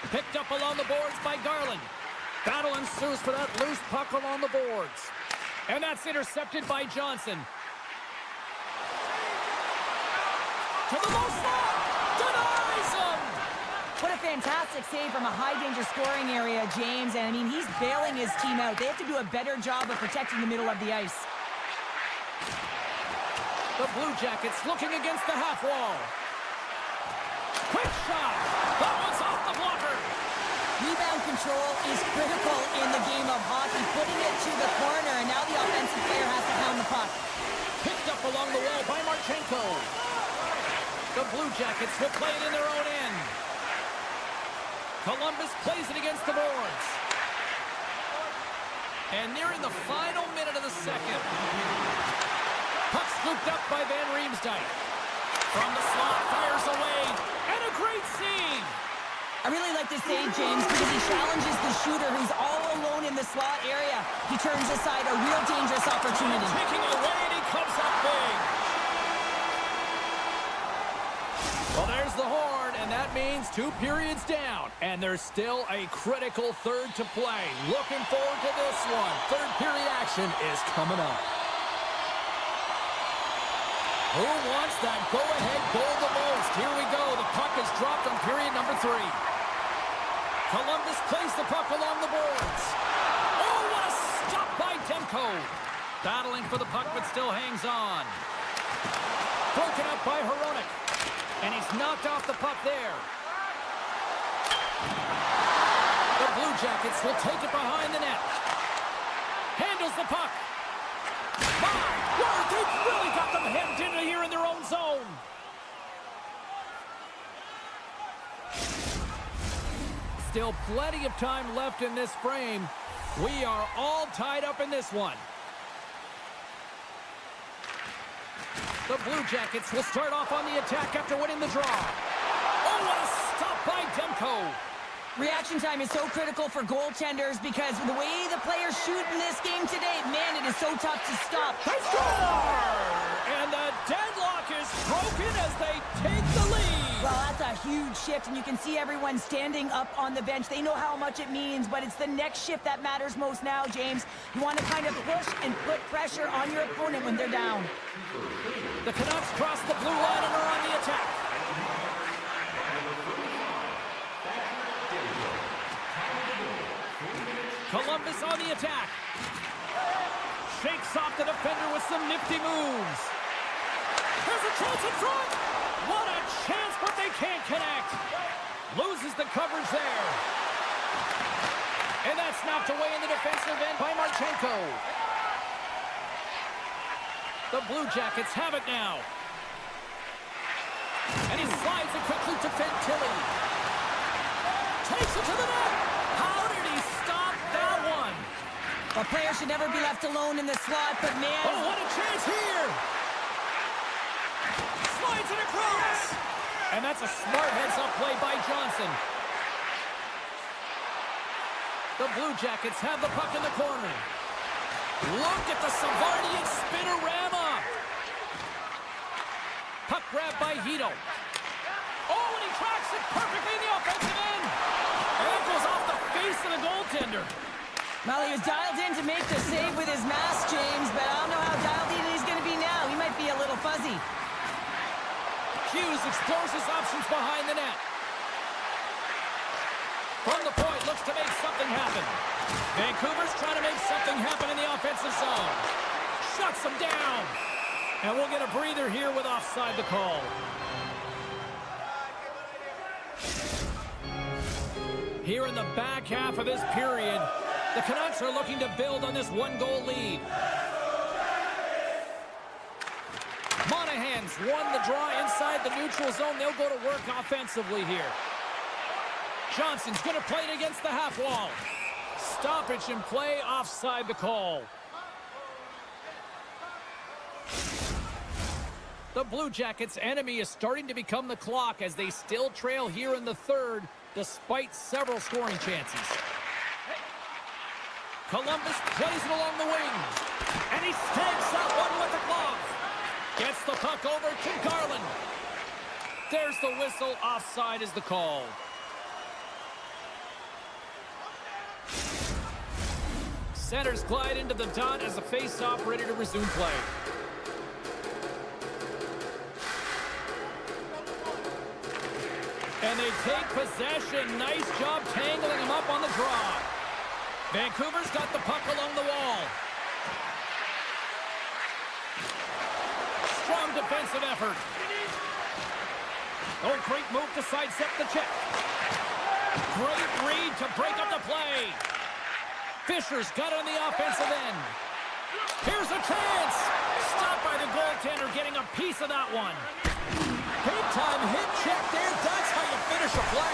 Picked up along the boards by Garland. Battle ensues for that loose puck along the boards. And that's intercepted by Johnson. To the low slot. Denies him. What a fantastic save from a high-danger scoring area, James. And, I mean, he's bailing his team out. They have to do a better job of protecting the middle of the ice. The Blue Jackets looking against the half wall. Quick shot. That one's off the blocker. Rebound control is critical in the game of hockey. Putting it to the corner, and now the offensive player has to pound the puck. Picked up along the wall by Marchenko. The Blue Jackets will play it in their own end. Columbus plays it against the boards. And nearing the final minute of the second. Puck scooped up by Van Riemsdyk. From the slot, fires away. And a great save. I really like this save, James, because he challenges the shooter who's all alone in the slot area. He turns aside a real dangerous opportunity. Taking it away, and he comes up big. Well, there's the horn, and that means 2 periods down. And there's still a critical third to play. Looking forward to this one. Third period action is coming up. Who wants that go-ahead goal the most? Here we go. The puck is dropped on period number 3. Columbus plays the puck along the boards. Oh, what a stop by Demko. Battling for the puck, but still hangs on. Broken up by Hronek. And he's knocked off the puck there. The Blue Jackets will take it behind the net. Handles the puck. My word, they've really got them hemmed in here in their own zone. Still plenty of time left in this frame. We are all tied up in this one. The Blue Jackets will start off on the attack after winning the draw. Oh, what a stop by Demko. Reaction time is so critical for goaltenders because the way the players shoot in this game today, man, it is so tough to stop. They score! And the deadlock is broken as they take the lead. Well, that's a huge shift, and you can see everyone standing up on the bench. They know how much it means, but it's the next shift that matters most now, James. You want to kind of push and put pressure on your opponent when they're down. The Canucks cross the blue line and are on the attack. Columbus on the attack. Shakes off the defender with some nifty moves. There's a chance in front. What a chance, but they can't connect. Loses the coverage there. And that's knocked away in the defensive end by Marchenko. The Blue Jackets have it now. And he slides it quickly to Fantilli. Takes it to the net. How did he stop that one? A player should never be left alone in the slot, but man... Oh, what a chance here! Slides it across! And that's a smart heads-up play by Johnson. The Blue Jackets have the puck in the corner. Look at the Savardian spinorama! Puck grab by Hito. Oh, and he tracks it perfectly in the offensive end! And that goes off the face of the goaltender. Well, he was dialed in to make the save with his mask, James, but I don't know how dialed in he's going to be now. He might be a little fuzzy. Hughes explores his options behind the net. From the point, looks to make something happen. Vancouver's trying to make something happen in the offensive zone. Shuts them down. And we'll get a breather here with offside the call. Here in the back half of this period, the Canucks are looking to build on this one-goal lead. Monahan's won the draw inside the neutral zone. They'll go to work offensively here. Johnson's going to play it against the half wall. Stoppage in play, offside the call. The Blue Jackets' enemy is starting to become the clock as they still trail here in the third, despite several scoring chances. Columbus plays it along the wing, and he snags that one with the glove. Gets the puck over to Garland. There's the whistle. Offside is the call. Centers glide into the dot as the face-off ready to resume play. And they take possession. Nice job tangling him up on the draw. Vancouver's got the puck along the wall. Strong defensive effort. Oh, great move to sidestep the check. Great read to break up the play. Fisher's got it on the offensive end. Here's a chance. Stopped by the goaltender, getting a piece of that one. Big time hit check there. That's how you finish a play.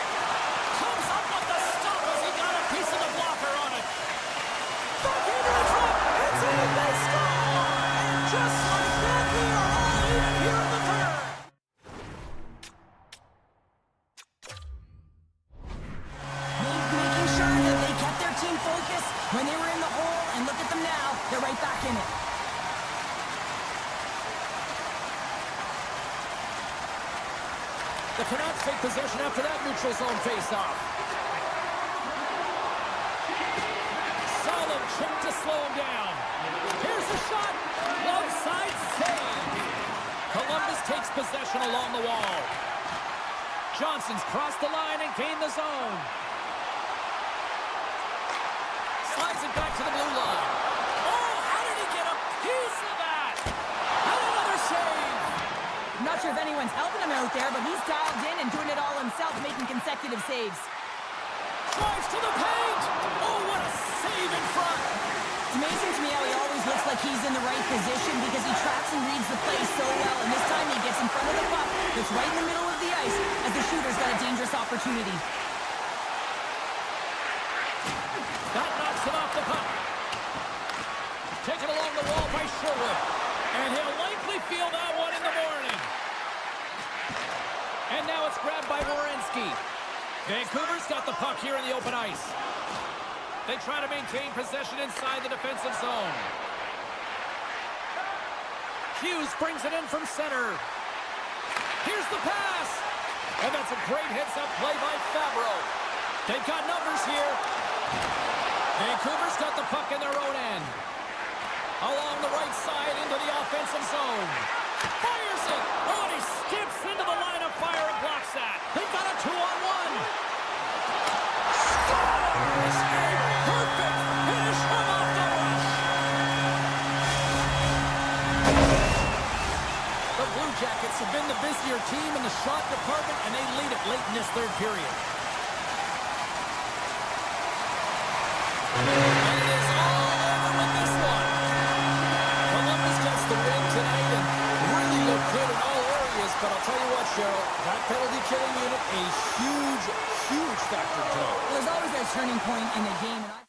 Comes up with the stop as he got a piece of the blocker on it. Back into the front. It's in. They score. And just like that, we are all even here in the third. Making sure that they kept their team focused when they were in the hole, and look at them now. They're right back in it. The Canucks take possession after that neutral zone face-off. Solid chip to slow him down. Here's the shot. Love side save. Columbus takes possession along the wall. Johnson's crossed the line and gained the zone. Slides it back to the blue line. Oh, how did he get a piece of that? And another save. I'm not sure if anyone's helping him out there, but he's dialed in and doing it all himself, making consecutive saves. Drives to the paint. Oh, what a save in front. It's amazing to me how he always looks like he's in the right position because he tracks and reads the play so well, and this time he gets in front of the puck that's right in the middle of the ice as the shooter's got a dangerous opportunity. That knocks him off the puck. Taken along the wall by Sherwood. And he'll likely feel that one in the morning. And now it's grabbed by Werenski. Vancouver's got the puck here in the open ice. They try to maintain possession inside the defensive zone. Hughes brings it in from center. Here's the pass. And that's a great heads-up play by Fabro. They've got numbers here. Vancouver's got the puck in their own end. Along the right side into the offensive zone. Fires it. Oh, and he skips into the line of fire and blocks that. They've got a 2-on-1. Scores! A perfect finish from off the rush. The Blue Jackets have been the busier team in the shot department, and they lead it late in this third period. And it is all over with this one. Columbus gets the win tonight and really look good in all areas, but I'll tell you what, Cheryl, that penalty killing unit, a huge, huge factor tonight. There's always that turning point in the game, and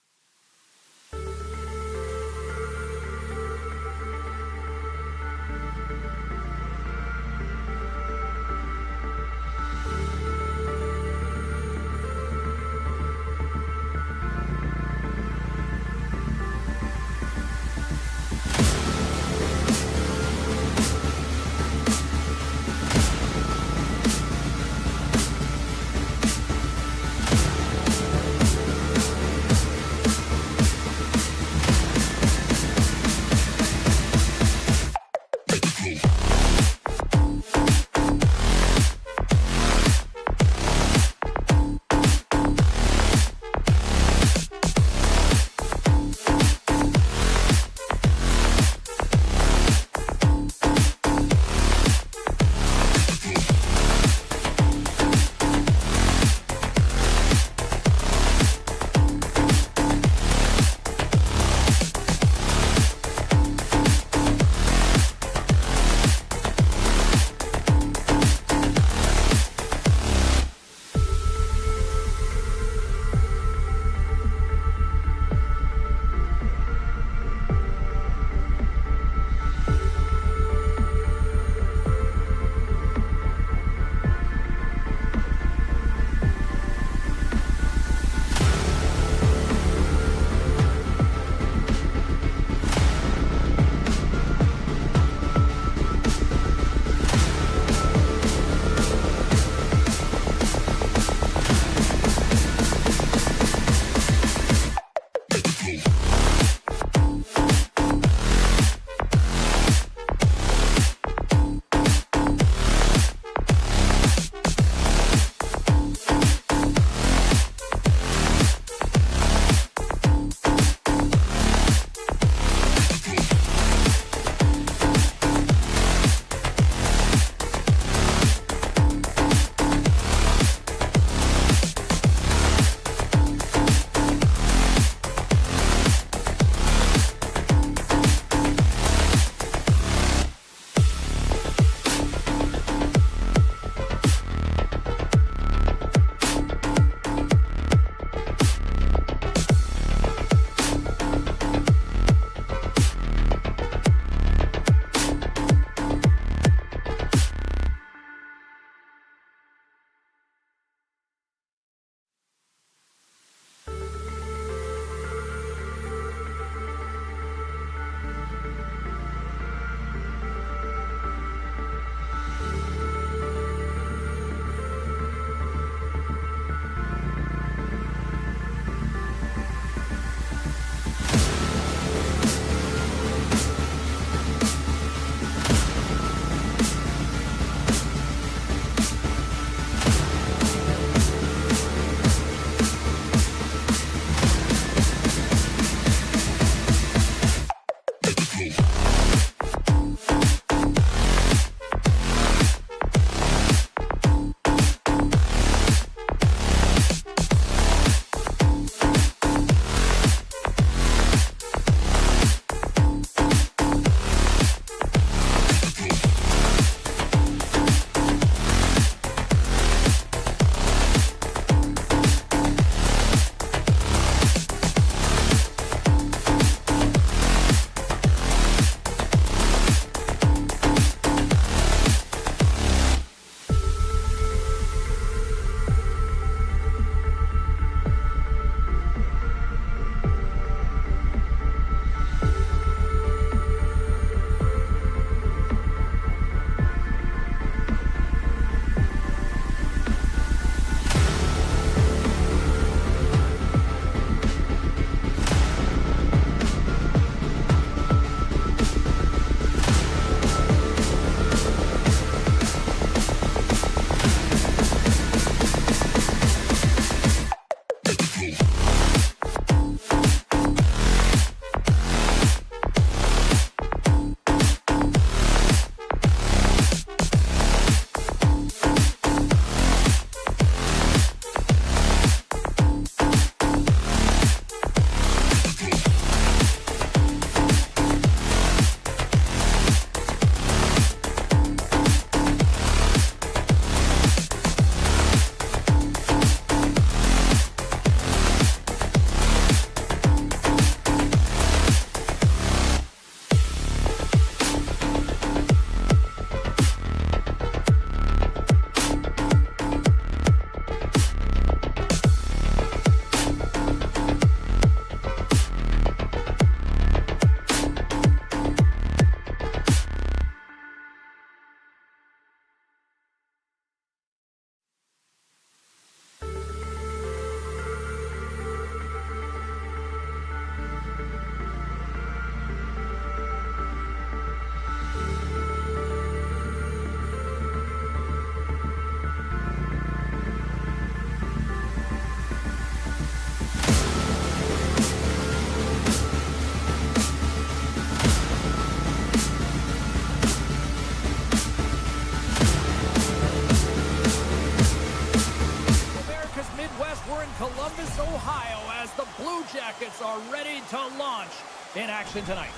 Blue Jackets are ready to launch in action tonight.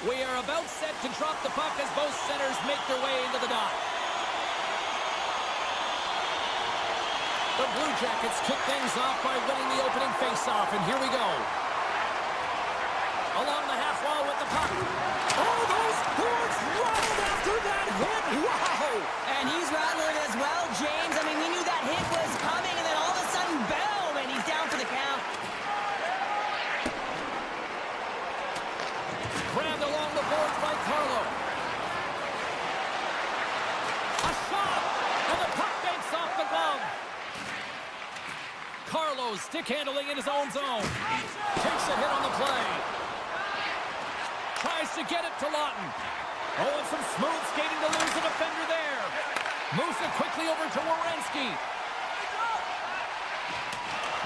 We are about set to drop the puck as both centers make their way into the dot. The Blue Jackets kick things off by winning the opening faceoff, and here we go. Along the half wall with the puck. Oh, those boards rattled after that hit. Wow! And he's rattling as well, James. I mean, we knew that hit was coming, and then all of a sudden, boom, and he's down for the count. Grabbed along the boards by Carlo. A shot, and the puck banks off the glove. Carlo stick handling in his own zone. Takes a hit on the play. Tries to get it to Lawton. Oh, and some smooth skating to lose the defender there. Moves it quickly over to Werenski.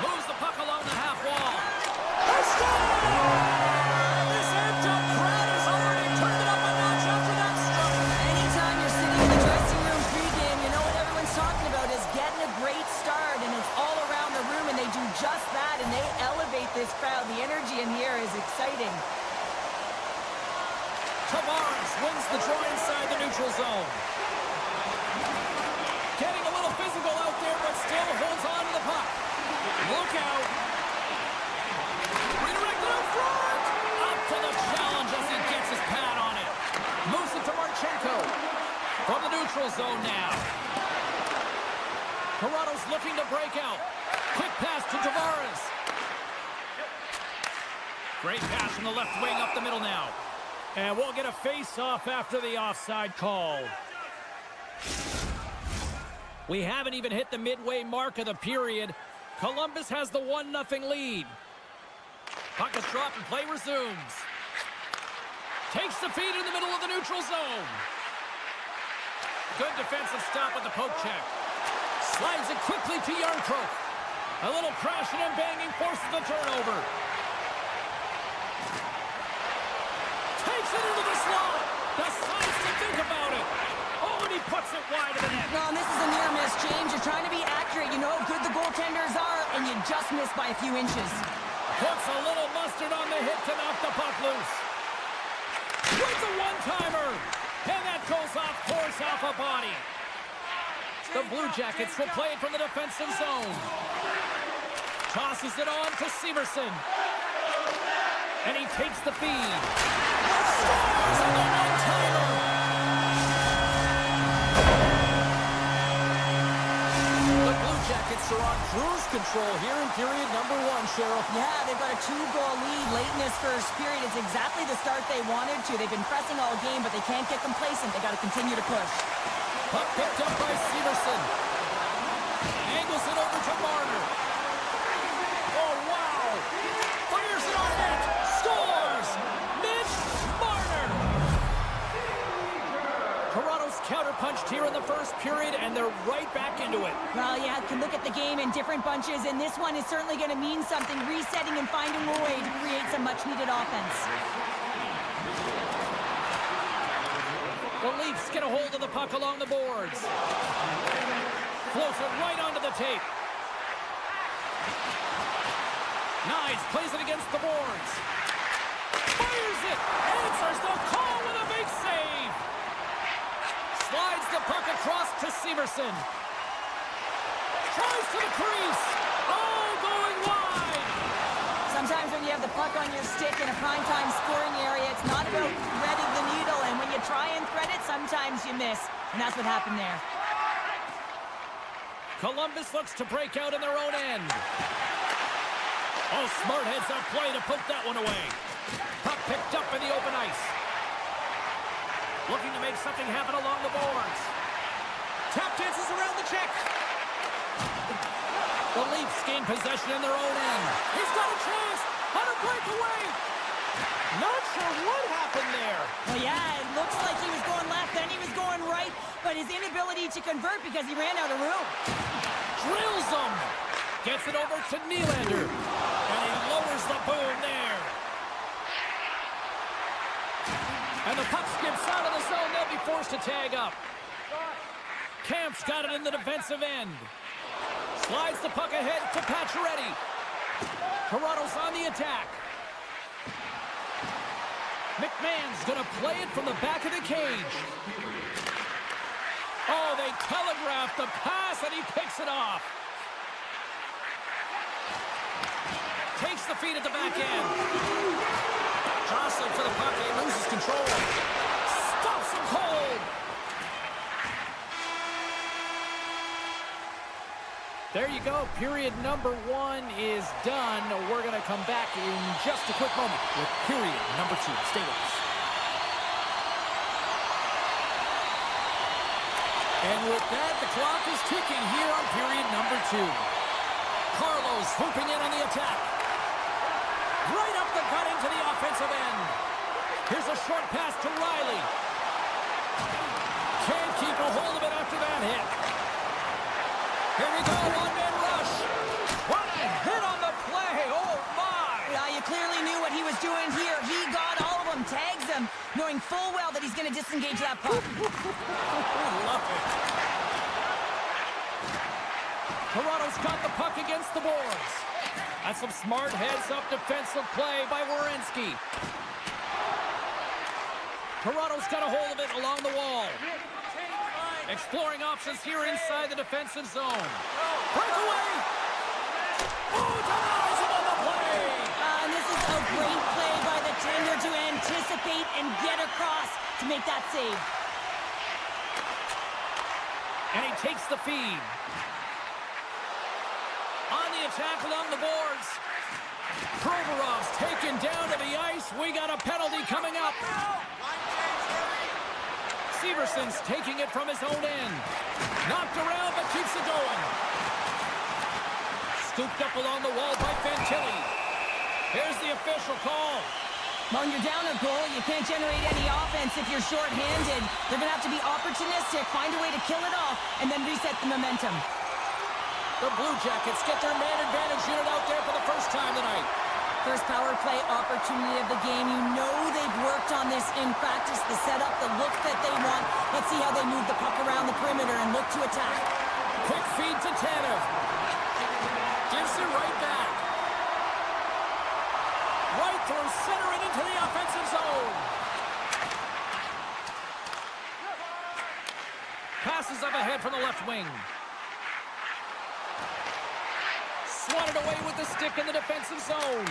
Moves the puck along the half wall. A score! This amped-up crowd has already turned it up a notch after that stroke. Anytime you're sitting in the dressing room pregame, you know what everyone's talking about is getting a great start, and it's all around the room, and they do just that, and they elevate this crowd. The energy in here is exciting. Tavares wins the draw inside the neutral zone. Getting a little physical out there, but still holds on to the puck. Look out. Redirected out front. Up to the challenge as he gets his pad on it. Moves it to Marchenko. From the neutral zone now. Toronto's looking to break out. Quick pass to Tavares. Great pass from the left wing up the middle now. And we'll get a face-off after the offside call. We haven't even hit the midway mark of the period. Columbus has the 1-0 lead. Puck is dropped and play resumes. Takes the feed in the middle of the neutral zone. Good defensive stop with the poke check. Slides it quickly to Yarncroke. A little crashing and banging forces the turnover. Takes it into the slot. Decides to think about it. Oh, and he puts it wide of the net. Well, and this is a near miss, James. You're trying to be accurate. You know how good the goaltenders are, and you just missed by a few inches. Puts a little mustard on the hit to knock the puck loose. With the one-timer. And that goes off course off a body. The Blue Jackets will play it from the defensive zone. Tosses it on to Severson. And he takes the feed. Scores on the one-timer. The Blue Jackets are on cruise control here in period number 1, Sheriff. Yeah, they've got a 2-goal lead late in this first period. It's exactly the start they wanted to. They've been pressing all game, but they can't get complacent. They got to continue to push. Puck picked up by Severson. Angles it over to Marner. Oh, wow. Fires it on net. Scores! Mitch Marner! Toronto's counterpunched here in the first period, and they're right back into it. Well, you can look at the game in different bunches, and this one is certainly going to mean something, resetting and finding a way to create some much-needed offense. The Leafs get a hold of the puck along the boards. Floats it right onto the tape. Nice, plays it against the boards. Fires it, answers the call with a big save. Slides the puck across to Severson. Tries to the crease. Oh, going wide. Sometimes when you have the puck on your stick in a primetime scoring area, it's not about threading the needle, and when you try and thread it, sometimes you miss, and that's what happened there. Columbus looks to break out in their own end. Oh, smart heads-up play to poke that one away. Puck picked up in the open ice. Looking to make something happen along the boards. Tap dances around the check. The Leafs gain possession in their own end. He's got a chance on a breakaway. Not sure what happened there. Well, yeah, it looks like he was going left, then he was going right, but his inability to convert because he ran out of room. Drills him. Gets it over to Nylander. And he lowers the boom there. And the puck skips out of the zone. They'll be forced to tag up. Camp's got it in the defensive end. Slides the puck ahead to Pacioretty. Toronto's on the attack. McMahon's going to play it from the back of the cage. Oh, they telegraphed the pass, and he picks it off. Takes the feed at the back end. Jostling for the puck, and he loses control. Stops him cold. There you go. Period number 1 is done. We're going to come back in just a quick moment with period number 2. Stay with us. And with that, the clock is ticking here on period number 2. Carlos swooping in on the attack. Right up the gut into the offensive end. Here's a short pass to Riley. Can't keep a hold of it after that hit. Here we go, one-man rush. What a hit on the play. Oh, my. Yeah, you clearly knew what he was doing here. He got all of them, tags them, knowing full well that he's going to disengage that puck. Love it. Toronto's got the puck against the boards. That's some smart heads-up defensive play by Werenski. Toronto's got a hold of it along the wall. Exploring options here inside the defensive zone. Breakaway! Oh, denies him on the play! And this is a great play by the tender to anticipate and get across to make that save. And he takes the feed. On the attack along the boards. Provorov's taken down to the ice. We got a penalty coming up. Severson's taking it from his own end. Knocked around, but keeps it going. Scooped up along the wall by Fantilli. Here's the official call. When you're down a goal, you can't generate any offense if you're short-handed. They're going to have to be opportunistic, find a way to kill it off, and then reset the momentum. The Blue Jackets get their man advantage unit out there for the first time tonight. First power play opportunity of the game. You know they've worked on this in practice, the setup, the look that they want. Let's see how they move the puck around the perimeter and look to attack. Quick feed to Tanev. Gives it right back. Right through center and into the offensive zone. Passes up ahead from the left wing. Swatted away with the stick in the defensive zone.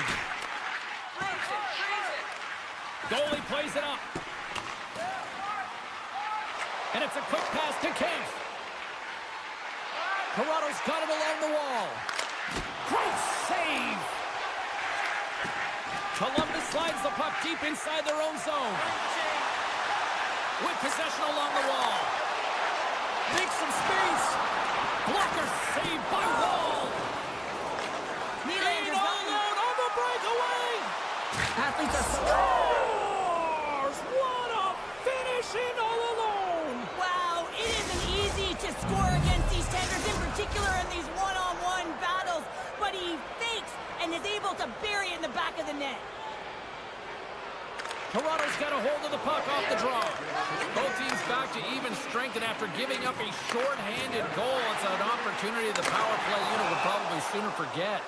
Goalie plays it up. And it's a quick pass to Cave. Toronto's got it along the wall. Great save. Columbus slides the puck deep inside their own zone. With possession along the wall. Makes some space. Blocker saved by Wall. Being all alone on the breakaway. Athletes are Scores! What a finish in all alone. Wow, it isn't easy to score against these tenders, in particular in these one-on-one battles, but he fakes and is able to bury it in the back of the net. Toronto's got a hold of the puck off the draw. Both teams back to even strength, and after giving up a short-handed goal, it's an opportunity the power play unit will probably sooner forget.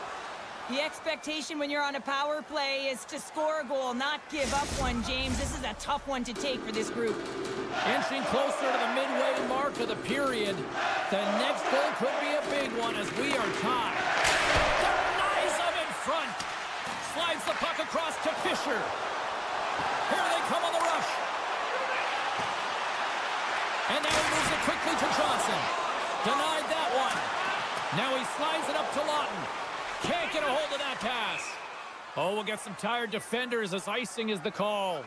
The expectation when you're on a power play is to score a goal, not give up one, James. This is a tough one to take for this group. Inching closer to the midway mark of the period. The next goal could be a big one as we are tied. Denies him in front. Slides the puck across to Fisher. Here they come on the rush. And now he moves it quickly to Johnson. Denied that one. Now he slides it up to Lawton. Can't get a hold of that pass. Oh, we'll get some tired defenders as icing is the call.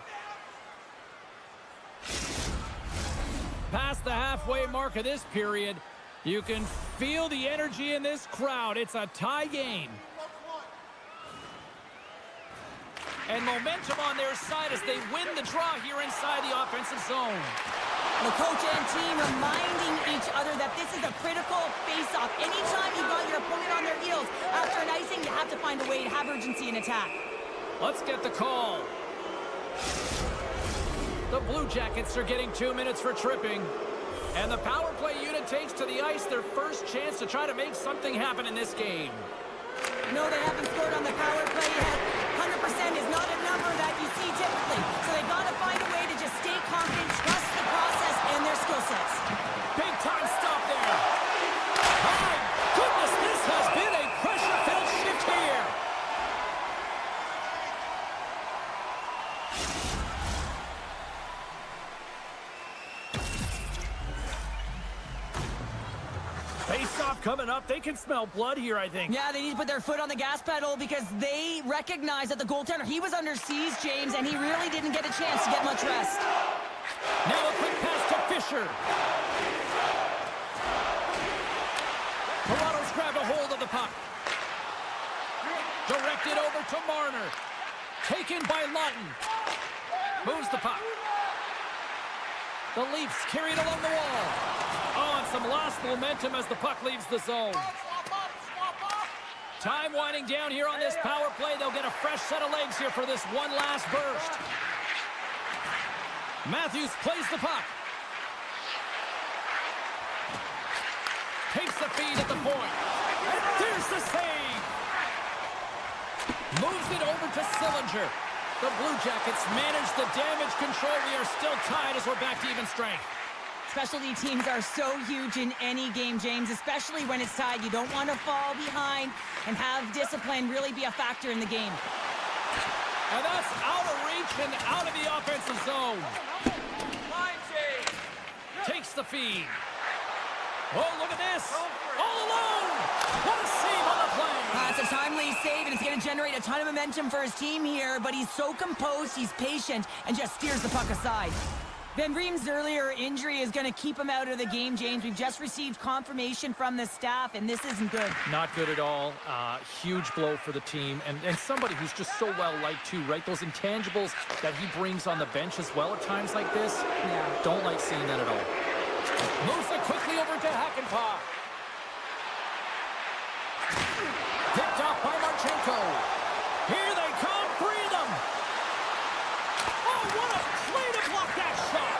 Past the halfway mark of this period, you can feel the energy in this crowd. It's a tie game. And momentum on their side as they win the draw here inside the offensive zone. The coach and team reminding each other that this is a critical face-off. Anytime you've got your opponent on their heels after an icing, you have to find a way to have urgency in attack. Let's get the call. The Blue Jackets are getting 2 minutes for tripping. And the power play unit takes to the ice their first chance to try to make something happen in this game. No, they haven't scored on the power play yet. 100% is not a number that you see typically. So they got to find a way to just stay confident, trust the process and their skill sets. Big time stop there. My goodness, this has been a pressure-filled shift here. Face-off coming up. They can smell blood here, I think. Yeah, they need to put their foot on the gas pedal because they recognize that the goaltender, he was under siege, James, and he really didn't get a chance to get much rest. Now a quick pass to Fisher. Toronto's grabbed a hold of the puck. Directed over to Marner. Taken by Lawton. Moves the puck. The Leafs carry it along the wall. Oh, and some lost momentum as the puck leaves the zone. Time winding down here on this power play. They'll get a fresh set of legs here for this one last burst. Matthews plays the puck. Takes the feed at the point. And there's the save. Moves it over to Sillinger. The Blue Jackets manage the damage control. We are still tied as we're back to even strength. Specialty teams are so huge in any game, James, especially when it's tied. You don't want to fall behind and have discipline really be a factor in the game. And that's out of reach and out of the offensive zone. Line change. Takes the feed. Oh, look at this. All alone. What a save on the play. It's a timely save, and it's going to generate a ton of momentum for his team here, but he's so composed, he's patient, and just steers the puck aside. Van Riem's earlier injury is going to keep him out of the game, James. We've just received confirmation from the staff, and this isn't good. Not good at all. Huge blow for the team, and somebody who's just so well-liked, too, right? Those intangibles that he brings on the bench as well at times like this, don't like seeing that at all. Moves it quickly over to Hakanpää. Picked off by Marchenko. Here they come, three of them. Oh, what a play to block that shot.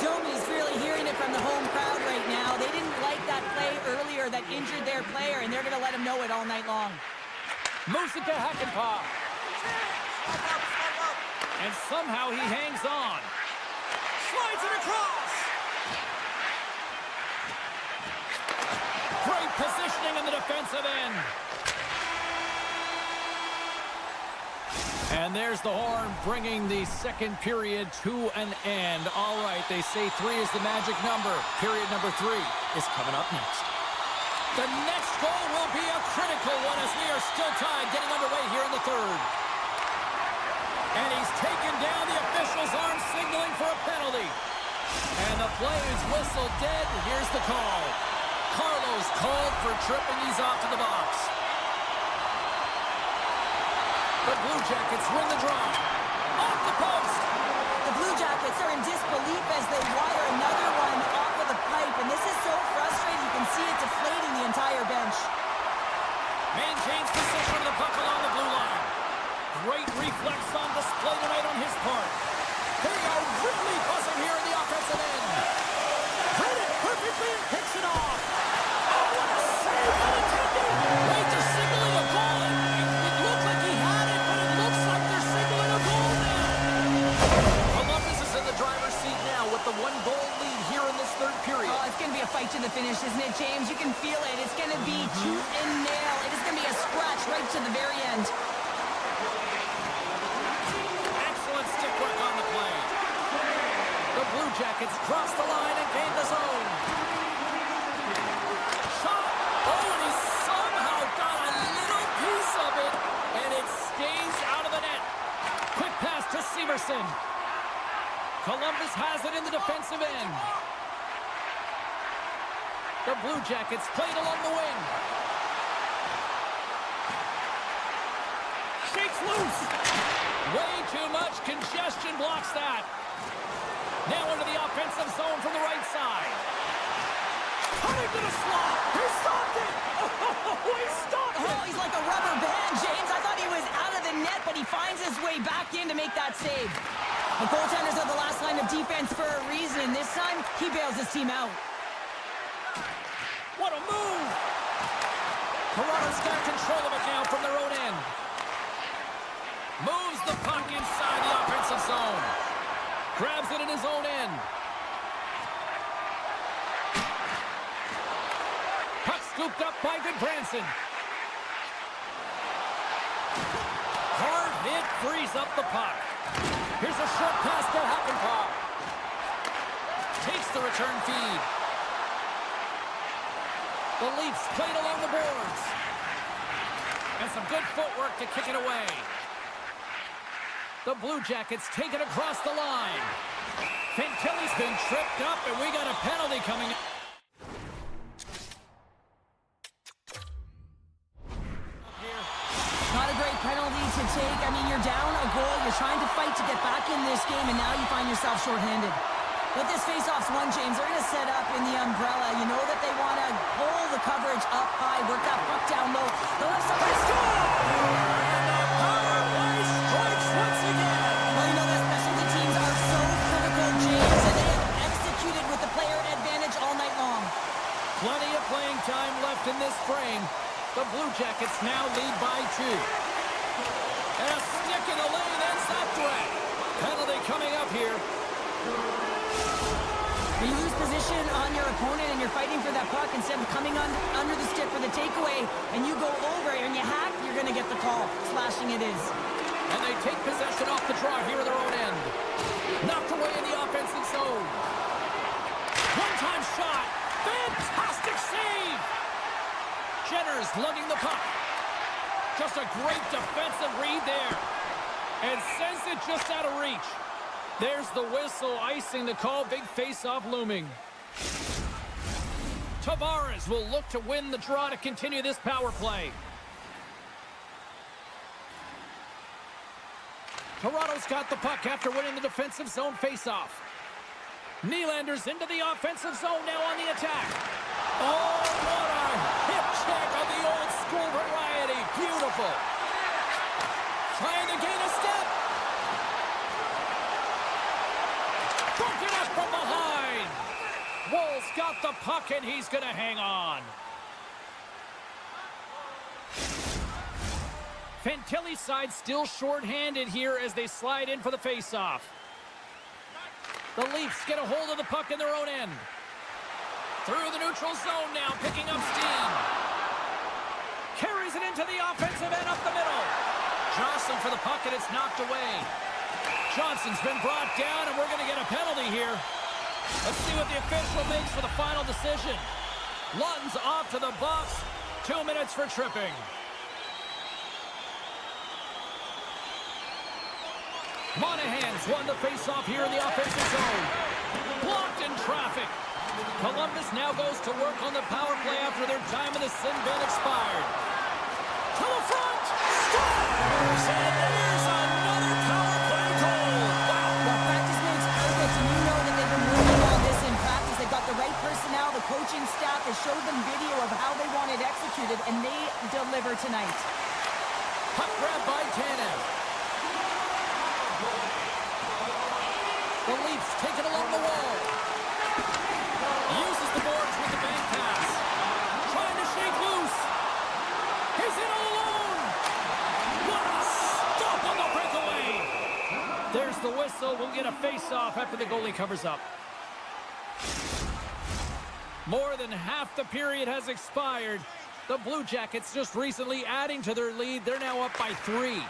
Domi's really hearing it from the home crowd right now. They didn't like that play earlier that injured their player, and they're going to let him know it all night long. Moves it to Hakanpää. And somehow he hangs on. Slides it across. Great positioning in the defensive end. And there's the horn bringing the second period to an end. All right, they say 3 is the magic number. Period number 3 is coming up next. The next goal will be a critical one as we are still tied, getting underway here in the third. And he's taken down. The official's arm signaling for a penalty. And the play is whistled dead. Here's the call. Carlos called for tripping. He's off to the box. The Blue Jackets win the draw. Off the post. The Blue Jackets are in disbelief as they wire another one off of the pipe. And this is so frustrating. You can see it deflating the entire bench. Maintains position of the puck along the blue line. Great reflex on display tonight on his part. They are really buzzing here in the offensive end. Read it perfectly and picks it off. Oh, what a save! Wait, they're signaling a goal. It looked like he had it, but it looks like they're signaling a goal now. Columbus is in the driver's seat now with the 1-goal lead here in this third period. Oh, it's going to be a fight to the finish, isn't it, James? You can feel it. It's going to be tooth and nail. It is going to be a scratch right to the very end. Blue Jackets cross the line and gain the zone. Shot. Oh, and he somehow got a little piece of it, and it stays out of the net. Quick pass to Severson. Columbus has it in the defensive end. The Blue Jackets played along the wing. Shakes loose. Way too much congestion blocks that. Now into the offensive zone from the right side. Cutting to the slot. He stopped it. Oh, he stopped it. Oh, he's like a rubber band, James. I thought he was out of the net, but he finds his way back in to make that save. The goaltenders are the last line of defense for a reason, and this time he bails his team out. Toronto's got control of it now from their own end. Moves the puck inside the offensive zone. Grabs it in his own end. Puck scooped up by Goodbranson. Hard hit frees up the puck. Here's a short pass to Hakanpää. Takes the return feed. The Leafs played along the boards. And some good footwork to kick it away. The Blue Jackets take it across the line. Fantilli's been tripped up, and we got a penalty coming. Not a great penalty to take. I mean, you're down a goal. You're trying to fight to get back in this game, and now you find yourself shorthanded. But this faceoff's won, James. They're going to set up in the umbrella. You know that they want to pull the coverage up high, work that puck down low. The left side score! And the power play strikes once again. Well, you know that specialty teams are so critical, James, and they have executed with the player advantage all night long. Plenty of playing time left in this frame. The Blue Jackets now lead by 2. And a stick in the lane ends that threat. Penalty coming up here. You lose position on your opponent and you're fighting for that puck instead of coming under the stick for the takeaway, and you go over and you hack, you're going to get the call. Slashing it is. And they take possession off the draw here at their own end. Knocked away in the offensive zone. One-time shot. Fantastic save. Jenner's lugging the puck. Just a great defensive read there. And sends it just out of reach. There's the whistle, icing the call. Big face-off looming. Tavares will look to win the draw to continue this power play. Toronto's got the puck after winning the defensive zone face-off. Nylander's into the offensive zone now on the attack. Oh, what a hip check of the old school variety. Beautiful. Trying to gain a step. Broken up from behind. Woll's got the puck, and he's going to hang on. Fantilli's side still short-handed here as they slide in for the face-off. The Leafs get a hold of the puck in their own end. Through the neutral zone now, picking up steam. Carries it into the offensive end up the middle. Johnson for the puck, and it's knocked away. Johnson's been brought down, and we're going to get a penalty here. Let's see what the official makes for the final decision. Lund's off to the box. 2 minutes for tripping. Monahan's won the face-off here in the offensive zone. Blocked in traffic. Columbus now goes to work on the power play after their time in the sin bin expired. To the front. Scores! And there's another power play goal. Wow. Well, practice makes perfect, and you know that they've been working on this in practice. They've got the right personnel, the coaching staff has showed them video of how they want it executed, and they deliver tonight. Puck grab by Tanev. The Leafs take it along the wall. Uses the boards with the bank pass. Trying to shake loose. He's in all alone. What a stop on the breakaway. There's the whistle. We'll get a face-off after the goalie covers up. More than half the period has expired. The Blue Jackets just recently adding to their lead. They're now up by 3.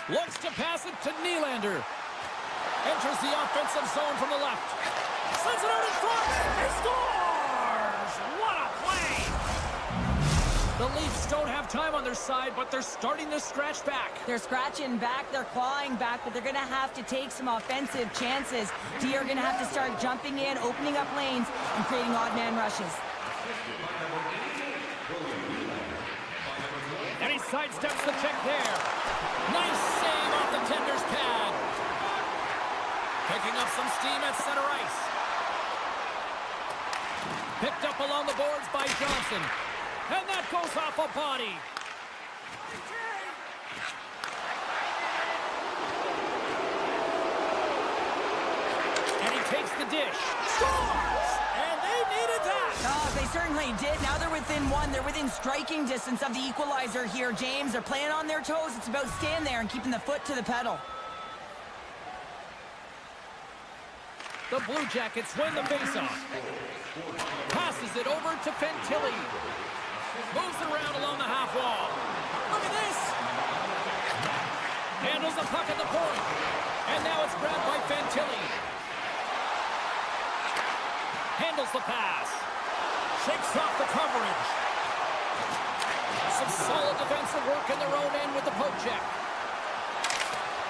Looks to pass it to Nylander. Enters the offensive zone from the left. Sends it out in front. He scores! What a play! The Leafs don't have time on their side, but they're starting to scratch back. They're scratching back, they're clawing back, but they're going to have to take some offensive chances. D are going to have to start jumping in, opening up lanes, and creating odd man rushes. And he sidesteps the check there. Nice save off the tender's pad. Picking up some steam at center ice. Picked up along the boards by Johnson. And that goes off a body. And he takes the dish. Scores! And they needed that? Oh, they certainly did. Now they're within one. They're within striking distance of the equalizer here, James. They're playing on their toes. It's about staying there and keeping the foot to the pedal. The Blue Jackets win the faceoff. Passes it over to Fantilli. Moves around along the half wall. Look at this! Handles the puck at the point. And now it's grabbed by Fantilli. Handles the pass. Shakes off the coverage. Some solid defensive work in their own end with the poke check.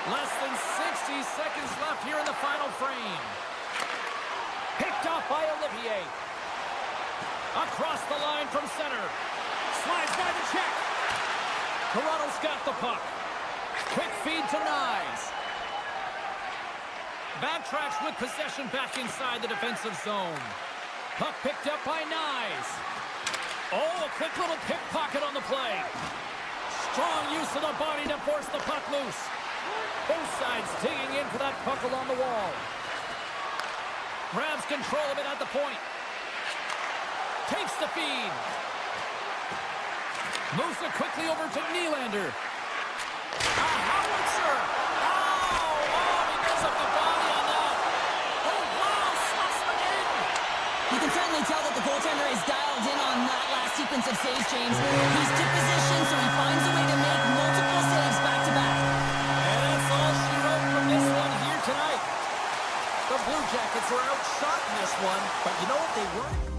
Less than 60 seconds left here in the final frame. Picked off by Olivier. Across the line from center. Slides by the check. Toronto's got the puck. Quick feed to Nyes. Backtracks with possession back inside the defensive zone. Puck picked up by Nyes. Oh, a quick little pickpocket on the play. Strong use of the body to force the puck loose. Both sides digging in for that puck along the wall. Grabs control of it at the point. Takes the feed. Moves it quickly over to Nylander. A howitzer. Oh, he gives up the body on that. Oh, wow, stops the game. You can certainly tell that the goaltender is dialed in on that last sequence of saves, James. He's to position, so he finds a way to make multiple saves back-to-back. And that's all she wrote from this one here tonight. The Blue Jackets were outshot in this one, but you know what they weren't?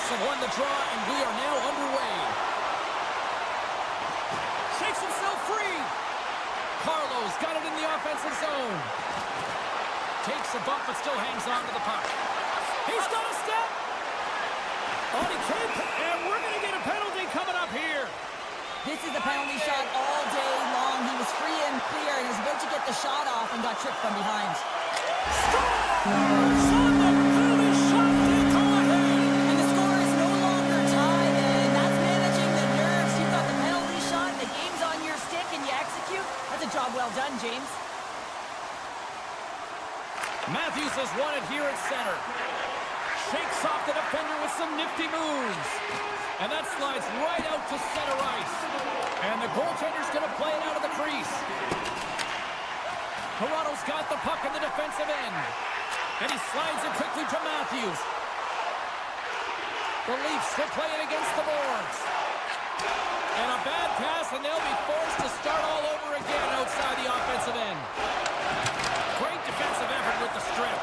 have won the draw, and we are now underway. Shakes himself free. Carlo's got it in the offensive zone. Takes a bump, but still hangs on to the puck. He's got a step. On he came, and we're going to get a penalty coming up here. This is a penalty shot all day long. He was free and clear, and he was about to get the shot off and got tripped from behind. Scores on the penalty shot to go ahead. And the score is no longer tied, and that's managing the nerves. You've got the penalty shot, the game's on your stick, and you execute. That's a job well done, James. Matthews has won it here at center. Shakes off the defender with some nifty moves. And that slides right out to center ice. And the goaltender's going to play it out of the crease. Toronto's got the puck in the defensive end. And he slides it quickly to Matthews. The Leafs still playing against the boards. And a bad pass, and they'll be forced to start all over again outside the offensive end. Great defensive effort with the strip.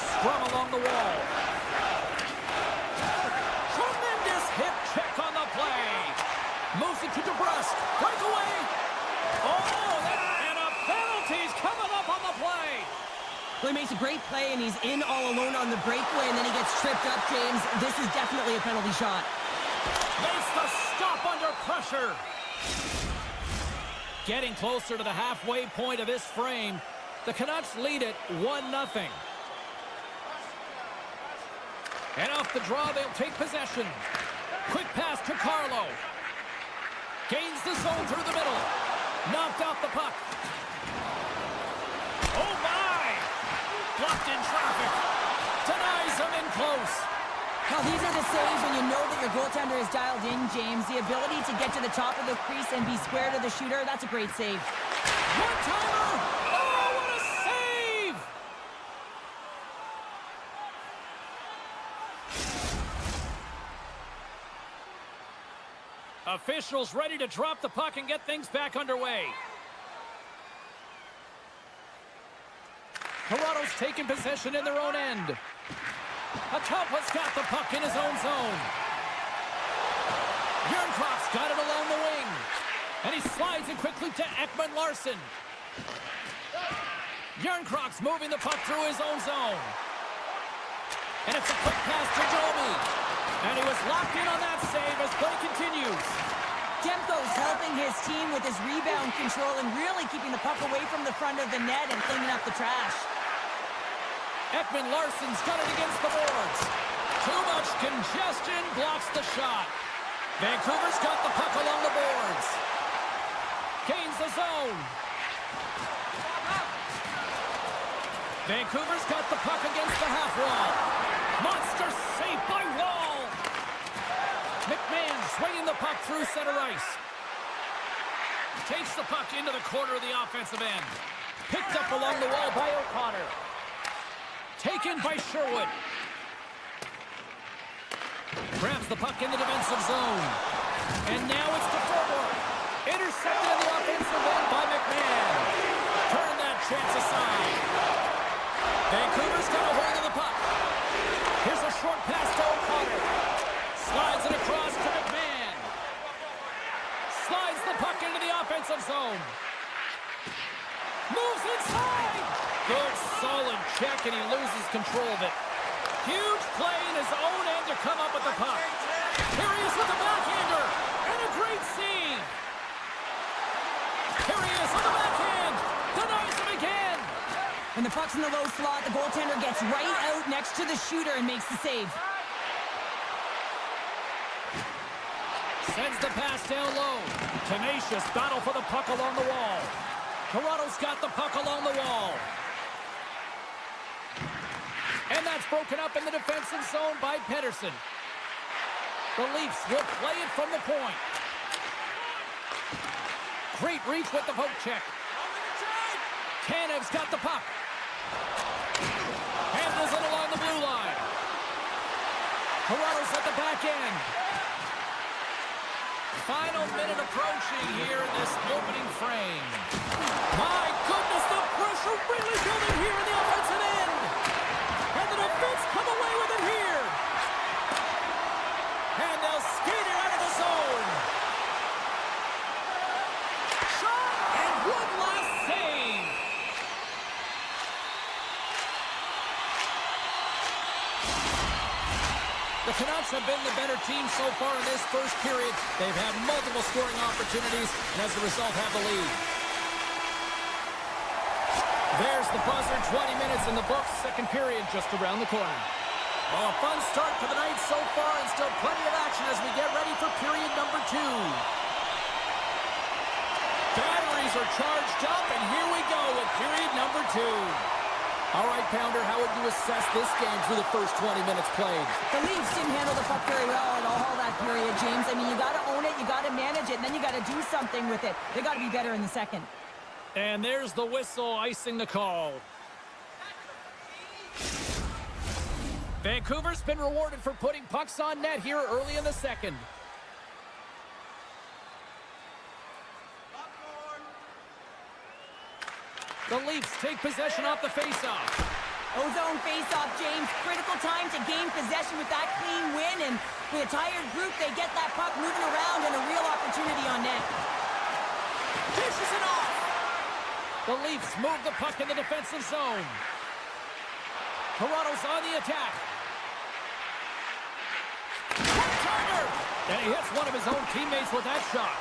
Scrum along the wall. Tremendous hip check on the play. Moves it to DeBrusque. Breakaway. And a penalty's coming up on the play. Well, he makes a great play, and he's in all alone on the breakaway, and then he gets tripped up, James. This is definitely a penalty shot. Makes the stop under pressure. Getting closer to the halfway point of this frame. The Canucks lead it 1-0. And off the draw, they'll take possession. Quick pass to Carlo. Gains the zone through the middle. Knocked off the puck. Oh, my! Blocked in traffic. Denies him in close. Now, these are the saves when you know that your goaltender is dialed in, James. The ability to get to the top of the crease and be square to the shooter, that's a great save. One-timer! Oh, what a save! Officials ready to drop the puck and get things back underway. Toronto's taking possession in their own end. Atampa's got the puck in his own zone. Yerncroft's got it along the wing. And he slides it quickly to Ekman-Larsson. Yerncroft's moving the puck through his own zone. And it's a quick pass to Domi. And he was locked in on that save as play continues. Demko's helping his team with his rebound control and really keeping the puck away from the front of the net and cleaning up the trash. Ekman-Larsson's got it against the boards. Too much congestion blocks the shot. Vancouver's got the puck along the boards. Gains the zone. Vancouver's got the puck against the half wall. Monster save by Wall. McMahon swinging the puck through center ice. Takes the puck into the corner of the offensive end. Picked up along the wall by O'Connor. Taken by Sherwood. Grabs the puck in the defensive zone. And now it's to forward. Intercepted in the offensive end by McMahon. Turn that chance aside. Vancouver's got a hold of the puck. Here's a short pass to O'Connor. Slides it across to McMahon. Slides the puck into the offensive zone. Moves inside. Good solid check, and he loses control of it. Huge play in his own end to come up with the puck. Here he is with the backhander. And a great save. Here he is on the backhand. Denies him again. When the puck's in the low slot, the goaltender gets right out next to the shooter and makes the save. Sends the pass down low. Tenacious battle for the puck along the wall. Toronto's got the puck along the wall. And that's broken up in the defensive zone by Pedersen. The Leafs will play it from the point. Great reach with the poke check. Tanev's got the puck. Handles it along the blue line. Toronto's at the back end. Final minute approaching here in this opening frame. My goodness, the pressure really building here in the offensive end. And the defense come away with it here. And they'll skate it out of the zone. Shot and one last save. The Canucks have been the better team so far in this first period. They've had multiple scoring opportunities and as a result have the lead. There's the buzzer, 20 minutes in the books, second period just around the corner. Well, a fun start to the night so far and still plenty of action as we get ready for period number 2. Batteries are charged up and here we go with period number 2. All right, Pounder, how would you assess this game through the first 20 minutes played? The Leafs didn't handle the puck very well at all that period, James. I mean, you got to own it, you got to manage it, and then you got to do something with it. They got to be better in the second. And there's the whistle icing the call. Vancouver's been rewarded for putting pucks on net here early in the second. The Leafs take possession off the faceoff. Ozone faceoff, James. Critical time to gain possession with that clean win, and with a tired group, they get that puck moving around and a real opportunity on net. Dishes it off. The Leafs move the puck in the defensive zone. Toronto's on the attack. One-timer! And he hits one of his own teammates with that shot.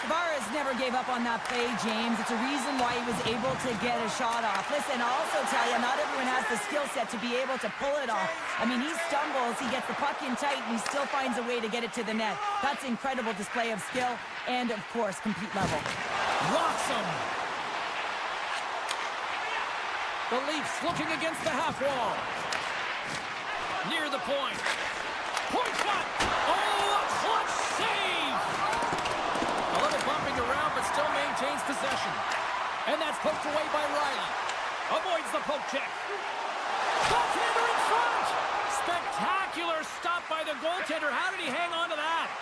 Tavares never gave up on that play, James. It's a reason why he was able to get a shot off. Listen, I'll also tell you, not everyone has the skill set to be able to pull it off. I mean, he stumbles, he gets the puck in tight, and he still finds a way to get it to the net. That's incredible display of skill and, of course, complete level. Rocks him. The Leafs looking against the half wall. Near the point. Point shot! Oh, a clutch save! A little bumping around, but still maintains possession. And that's poked away by Riley. Avoids the poke check. Goaltender in front! Spectacular stop by the goaltender. How did he hang on to that?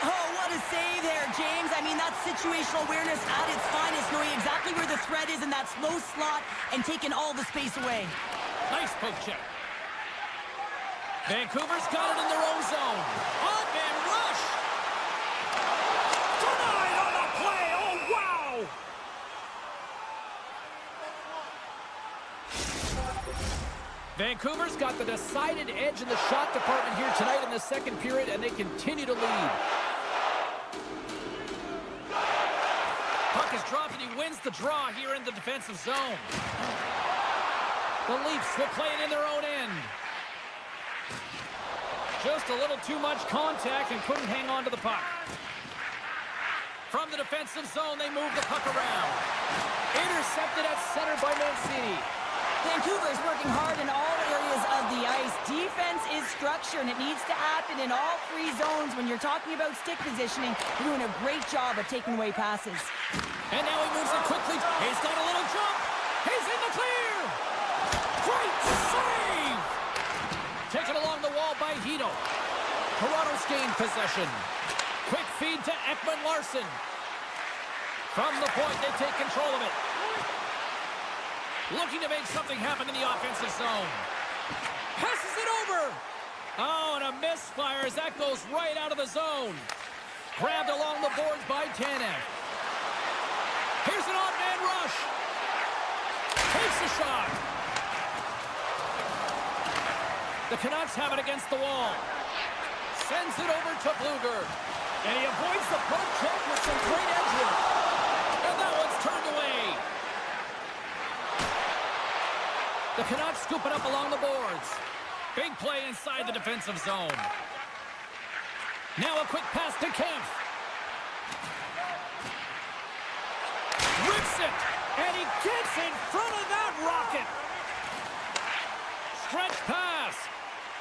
Oh, what a save there, James. I mean, that's situational awareness at its finest, knowing exactly where the threat is in that slow slot and taking all the space away. Nice poke check. Vancouver's got it in their own zone. On-man rush! Denied on the play! Oh, wow! Vancouver's got the decided edge in the shot department here tonight in the second period, and they continue to lead. Puck is dropped, and he wins the draw here in the defensive zone. The Leafs will play it in their own end. Just a little too much contact and couldn't hang on to the puck. From the defensive zone, they move the puck around. Intercepted at center by Mancini. Vancouver's working hard in all areas of the ice. Defense is structure, and it needs to happen in all three zones. When you're talking about stick positioning, you're doing a great job of taking away passes. And now he moves it quickly. He's got a little jump. He's in the clear. Great save! Taken along the wall by Hito. Toronto's gained possession. Quick feed to Ekman-Larsson. From the point, they take control of it. Looking to make something happen in the offensive zone. Passes it over. Oh, and a misfire as that goes right out of the zone. Grabbed along the boards by Tanev. Here's an odd-man rush. Takes a shot. The Canucks have it against the wall. Sends it over to Bluger. And he avoids the poke check with some great edge work. And that one's turned away. The Canucks scoop it up along the boards. Big play inside the defensive zone. Now a quick pass to Kemp. Rips it. And he gets in front of that rocket. Stretch pass.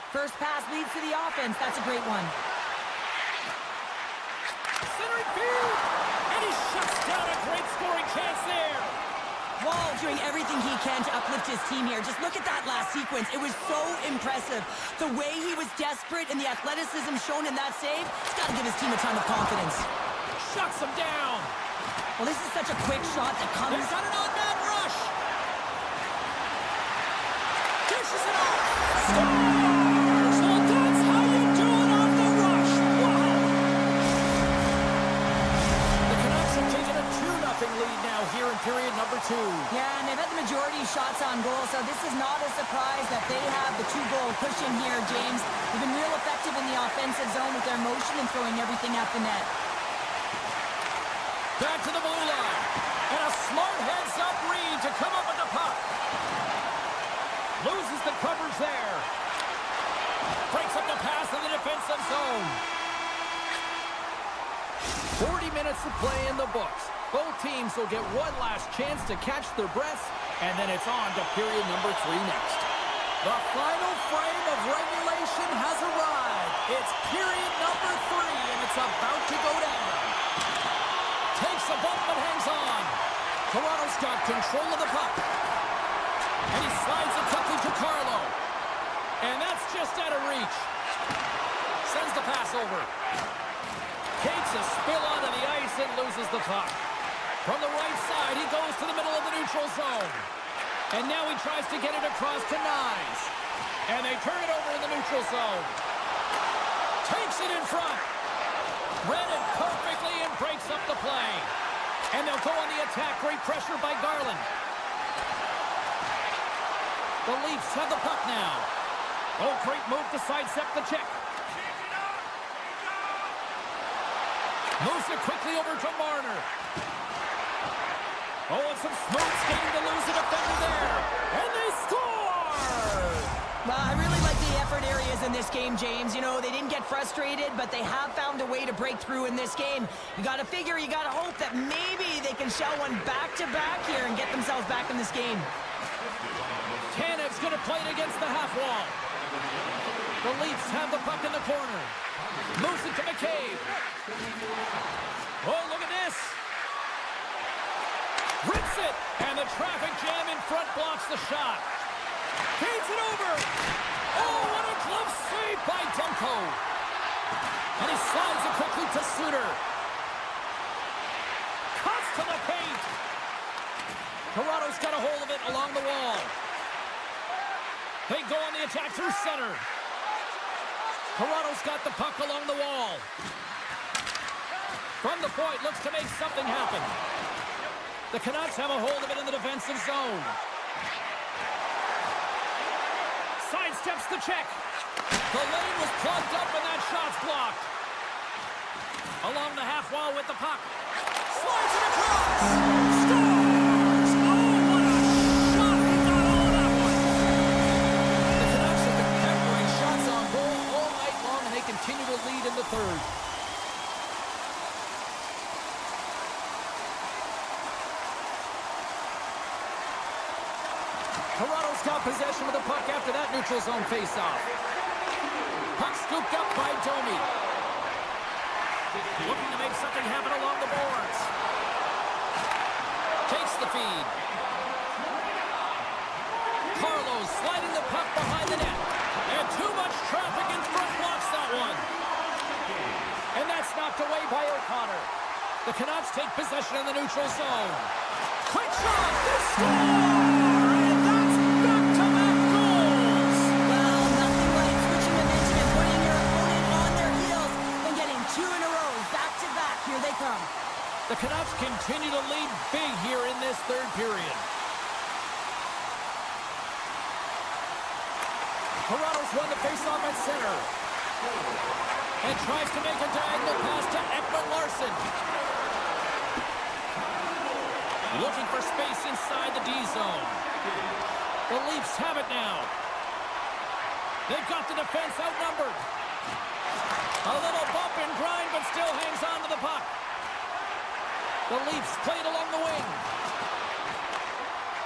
First pass leads to the offense. That's a great one. Centering field. And he shuts down a great scoring chance there. Wall doing everything he can to uplift his team here. Just look at that last sequence. It was so impressive. The way he was desperate and the athleticism shown in that save, he's got to give his team a ton of confidence. Shuts him down. Well, this is such a quick shot that comes... He's got an on-man rush. Dishes it off. Scores! So that's how you do it off the rush. Wow. The Canucks have taken a 2-0 lead now here in period number 2. Yeah, and they've had the majority of shots on goal, so this is not a surprise that they have the 2-goal cushion here, James. They've been real effective in the offensive zone with their motion and throwing everything at the net. Back to the blue line. And a smart heads-up read to come up with the puck. Loses the coverage there. Breaks up the pass in the defensive zone. 40 minutes to play in the books. Both teams will get one last chance to catch their breaths And then it's on to period number 3 next. The final frame of regulation has arrived. It's period number 3, and it's about to go down. Takes a bump but hangs on. Toronto's got control of the puck. And he slides it quickly to Carlo. And that's just out of reach. Sends the pass over. Takes a spill onto the ice and loses the puck. From the right side, he goes to the middle of the neutral zone. And now he tries to get it across to Nyes. And they turn it over in the neutral zone. Takes it in front. Read it perfectly and breaks up the play. And they'll go on the attack. Great pressure by Garland. The Leafs have the puck now. Oh, great move to sidestep the check. Moves it quickly over to Marner. Oh, and some smooth skating to lose a defender there. And they score! Well, I really like the effort areas in this game, James. You know, they didn't get frustrated, but they have found a way to break through in this game. You got to figure, you got to hope that maybe they can shell one back-to-back here and get themselves back in this game. Tanev's going to play it against the half wall. The Leafs have the puck in the corner. Moves it to McCabe. Oh, look at this. Rips it, and the traffic jam in front blocks the shot. Feeds it over. Oh, what a glove save by Demko. And he slides it quickly to Suter. Cuts to the paint. Toronto's got a hold of it along the wall. They go on the attack through center. Toronto's got the puck along the wall. From the point, looks to make something happen. The Canucks have a hold of it in the defensive zone. Sidesteps the check. The lane was plugged up and that shot's blocked. Along the half wall with the puck. Slides it across. Scores! Oh, what a shot! He got all of that one. The Canucks have been peppering shots on goal all night long, and they continue to lead in the third. Toronto's got possession of the puck after that neutral zone faceoff. Puck scooped up by Domi. Looking to make something happen along the boards. Takes the feed. Carlos sliding the puck behind the net. And too much traffic in front blocks that one. And that's knocked away by O'Connor. The Canucks take possession in the neutral zone. Quick shot! They score! The Canucks continue to lead big here in this third period. Toronto's won the faceoff at center. And tries to make a diagonal pass to Ekman-Larsson. Looking for space inside the D zone. The Leafs have it now. They've got the defense outnumbered. A little bump and grind, but still hangs on to the puck. The Leafs played along the wing.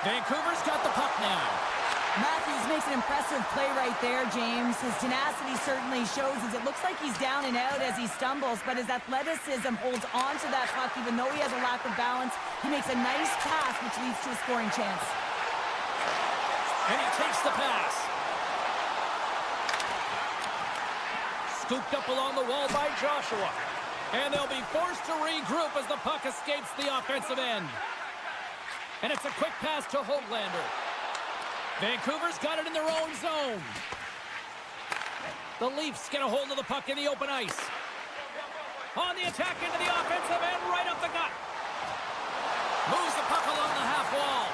Vancouver's got the puck now. Matthews makes an impressive play right there, James. His tenacity certainly shows as it looks like he's down and out as he stumbles, but his athleticism holds on to that puck even though he has a lack of balance. He makes a nice pass, which leads to a scoring chance. And he takes the pass. Scooped up along the wall by Joshua. And they'll be forced to regroup as the puck escapes the offensive end. And it's a quick pass to Höglander. Vancouver's got it in their own zone. The Leafs get a hold of the puck in the open ice. On the attack into the offensive end, right up the gut. Moves the puck along the half wall.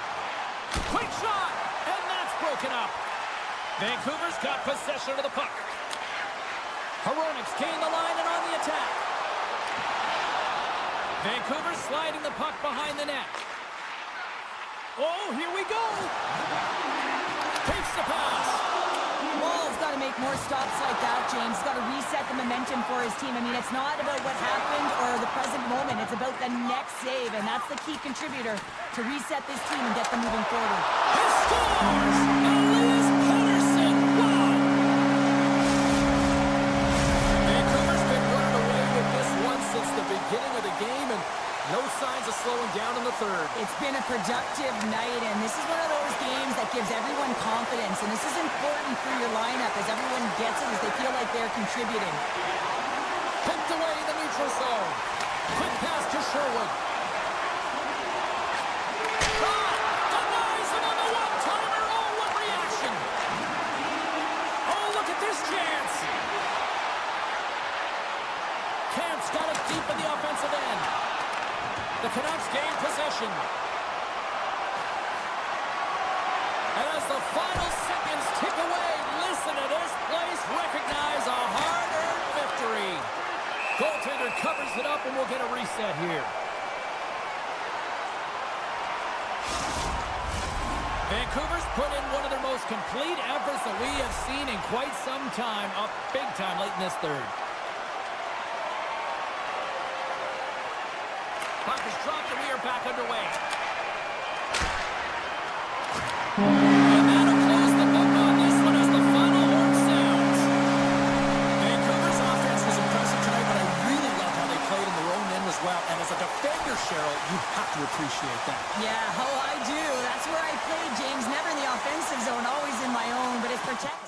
Quick shot, and that's broken up. Vancouver's got possession of the puck. Hronek's gained the line and on the attack. Vancouver sliding the puck behind the net. Oh, here we go. Takes the pass. Wall's got to make make more stops like that, James. He's got to reset the momentum for his team. I mean, it's not about what happened or the present moment. It's about the next save, and that's the key contributor to reset this team and get them moving forward. He scores! Elias Pettersson! Wow! Vancouver's been running away with this one since the beginning of the game, and no signs of slowing down in the third. It's been a productive night, and this is one of those games that gives everyone confidence, and this is important for your lineup as everyone gets it, as they feel like they're contributing. Picked away in the neutral zone. Quick pass to Sherwood. Shot! Denies him on the one-timer. Oh, what reaction! Oh, look at this chance! Camp's got it deep in the offensive end. The Canucks gain possession. As the final seconds tick away, listen to this place recognize a hard-earned victory. Goaltender covers it up, and we'll get a reset here. Vancouver's put in one of their most complete efforts that we have seen in quite some time, up big time late in this third. Puck is dropped, and we are back underway. And that'll close the book on this one as the final horn sounds. Vancouver's offense was impressive tonight, but I really love how they played in their own end as well. And as a defender, Cheryl, you have to appreciate that. Yeah, oh, I do. That's where I played, James. Never in the offensive zone, always in my own, but it's protecting.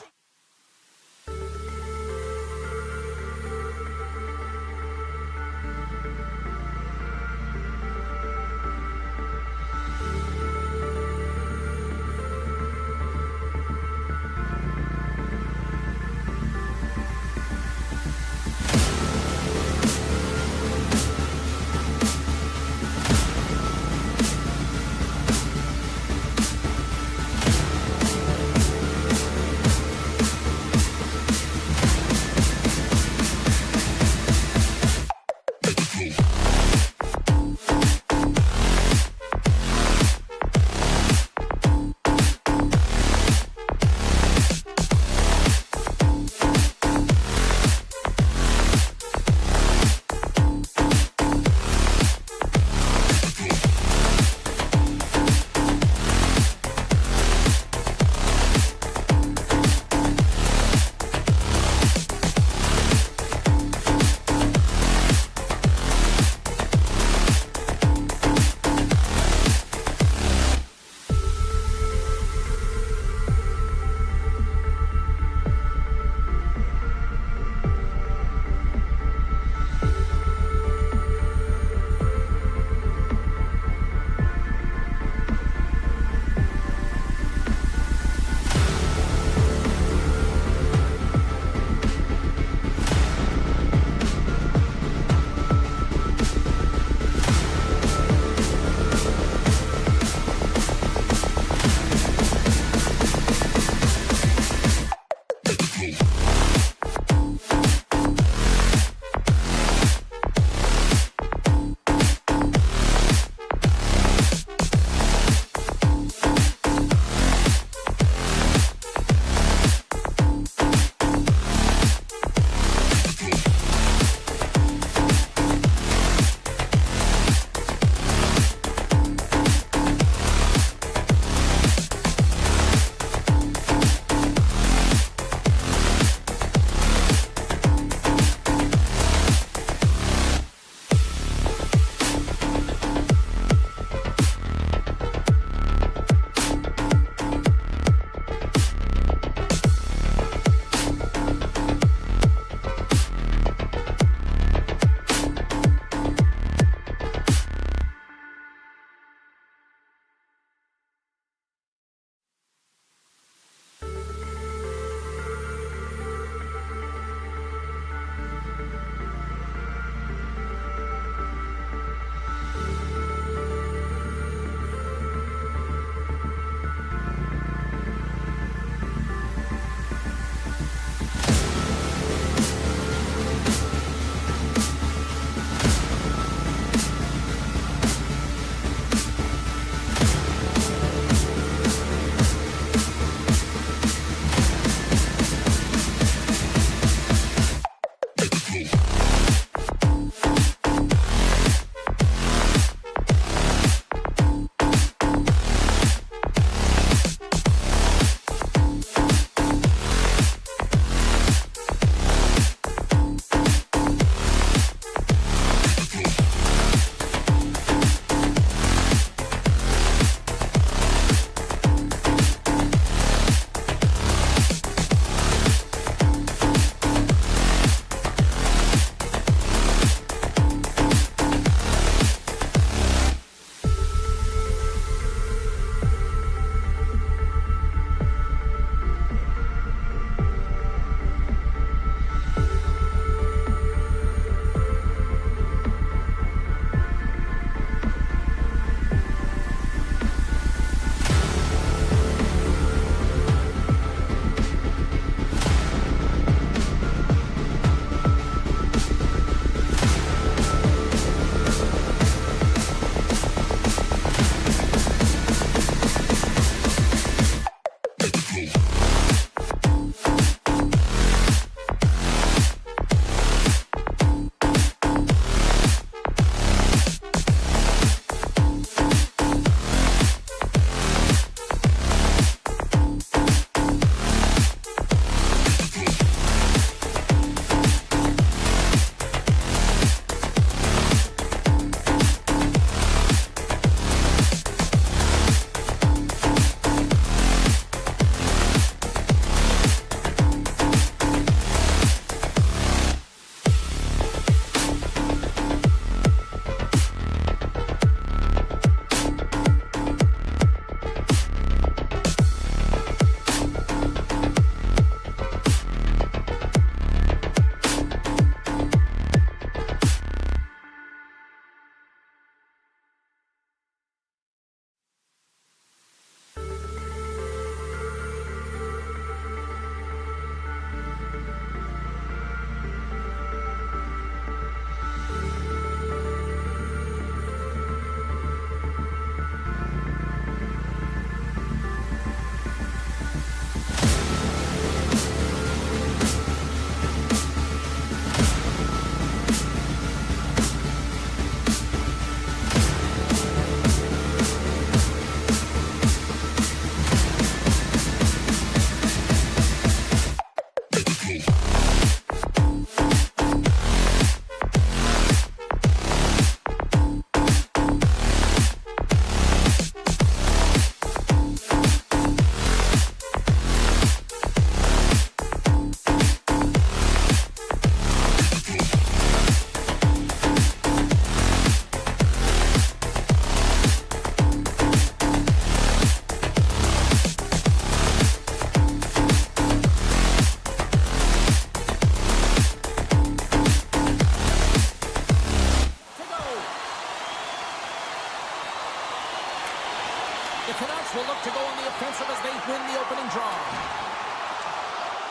The Canucks will look to go on the offensive as they win the opening draw.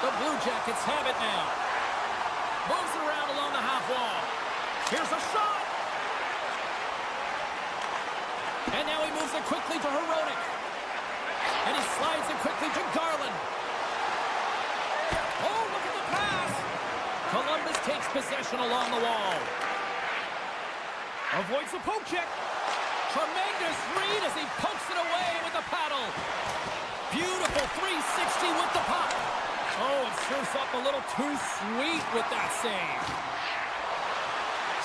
The Blue Jackets have it now. Moves it around along the half wall. Here's a shot. And now he moves it quickly to Hronek. And he slides it quickly to Garland. Oh, look at the pass. Columbus takes possession along the wall. Avoids the poke check. Tremendous read as he pokes it away with the paddle. Beautiful 360 with the puck. Oh, it serves up a little too sweet with that save.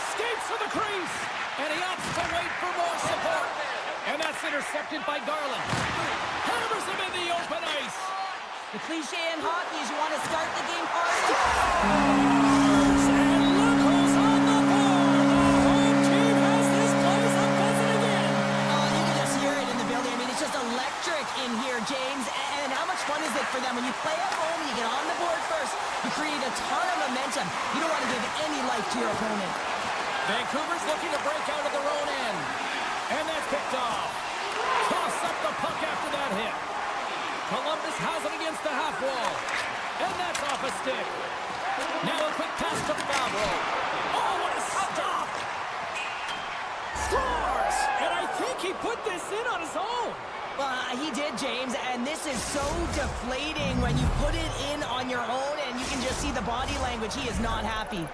Skates to the crease. And he opts to wait for more support. And that's intercepted by Garland. Hammers him in the open ice. The cliche in hockey is you want to start the game hard. And look who's on the board. The home team has this place a buzzing again. Oh, you can just hear it in the building. I mean, it's just electric in here, James. And how much fun is it for them when you play at home, you get on the board first, you create a ton of momentum. You don't want to give any life to your opponent. Vancouver's looking to break out of their own end. And that's picked off. Toss up the puck after that hit. Columbus has it against the half wall. And that's off a stick. Now a quick pass to Favreau. Oh, what a stop! Scores! And I think he put this in on his own. He did, James, and this is so deflating when you put it in on your own and you can just see the body language. He is not happy.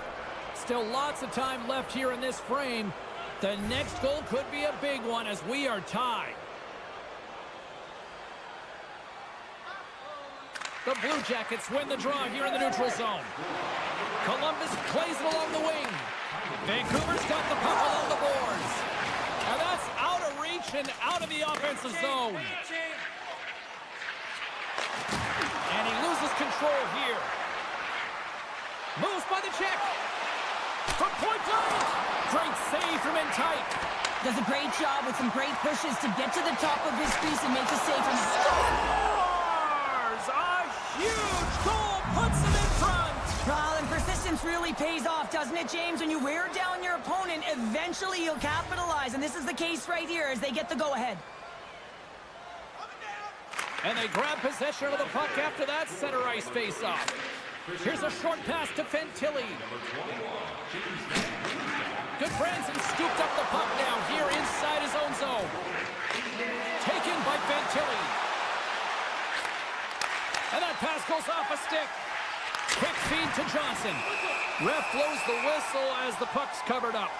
Still lots of time left here in this frame. The next goal could be a big one as we are tied. The Blue Jackets win the draw here in the neutral zone. Columbus plays it along the wing. Vancouver's got the puck along the boards. And that's out of reach and out of the offensive zone. And he loses control here. Moves by the check. From point blank. Great save from in tight. Does a great job with some great pushes to get to the top of his crease and make a save from Scores! A huge goal puts him in front. Well, and persistence really pays off, doesn't it, James? When you wear down your opponent, eventually you'll capitalize. And this is the case right here as they get the go-ahead. And they grab possession of the puck after that center ice face-off. Here's a short pass to Fantilli. Goodbranson scooped up the puck now here inside his own zone. Taken by Fantilli. And that pass goes off a stick. Quick feed to Johnson. Ref blows the whistle as the puck's covered up.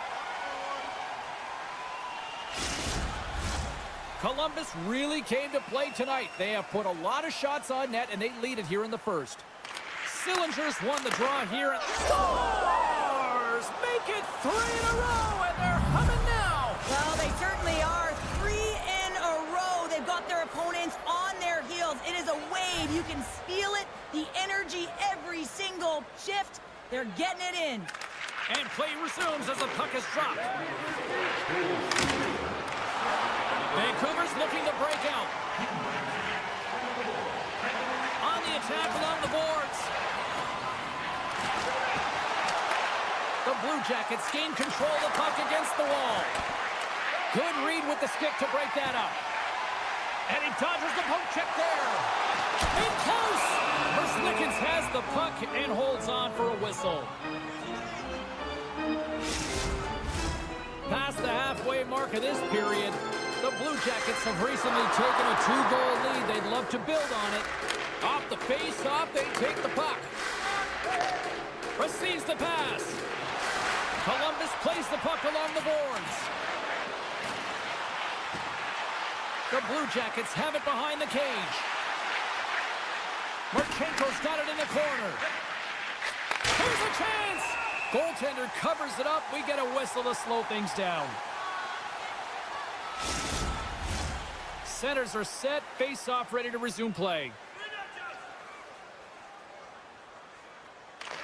Columbus really came to play tonight. They have put a lot of shots on net, and they lead it here in the first. Sillinger's won the draw here and scores! Make it 3 in a row, and they're humming now. Well, they certainly are. 3 in a row. They've got their opponents on their heels. It is a wave. You can feel it, the energy every single shift. They're getting it in. And play resumes as the puck is dropped. Vancouver's looking to break out. On the attack along the boards. The Blue Jackets gain control of the puck against the wall. Good read with the stick to break that up. And he dodges the poke check there. In close. Versnickens has the puck and holds on for a whistle. Past the halfway mark of this period, the Blue Jackets have recently taken a 2-goal lead. They'd love to build on it. Off the face-off, they take the puck. Receives the pass. Columbus plays the puck along the boards. The Blue Jackets have it behind the cage. Marchenko's got it in the corner. Here's a chance! Goaltender covers it up. We get a whistle to slow things down. Centers are set. Face-off ready to resume play.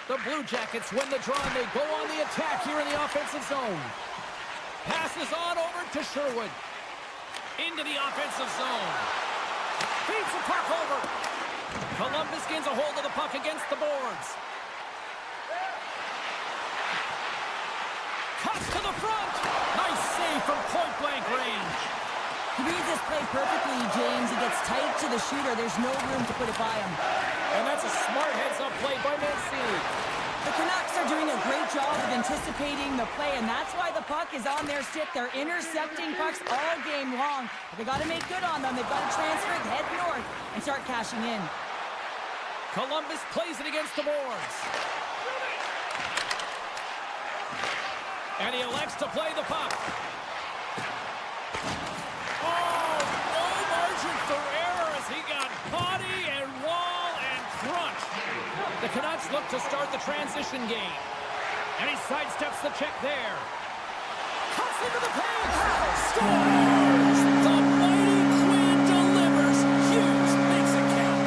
The Blue Jackets win the draw and they go on the attack here in the offensive zone. Passes on over to Sherwood. Into the offensive zone. Feeds the puck over. Columbus gains a hold of the puck against the boards. Cuts to the front. Nice save from point-blank range. He reads this play perfectly, James. He gets tight to the shooter. There's no room to put it by him. And that's a smart heads-up play by Mancini. The Canucks are doing a great job of anticipating the play, and that's why the puck is on their stick. They're intercepting pucks all game long. They got to make good on them. They've got to transfer it, head north, and start cashing in. Columbus plays it against the boards. And he elects to play the puck. Oh, no margin for error as he got body and wall and crunch. The Canucks look to start the transition game. And he sidesteps the check there. Cuts into the paint. Scores! The mighty Quinn delivers. Hughes makes it count.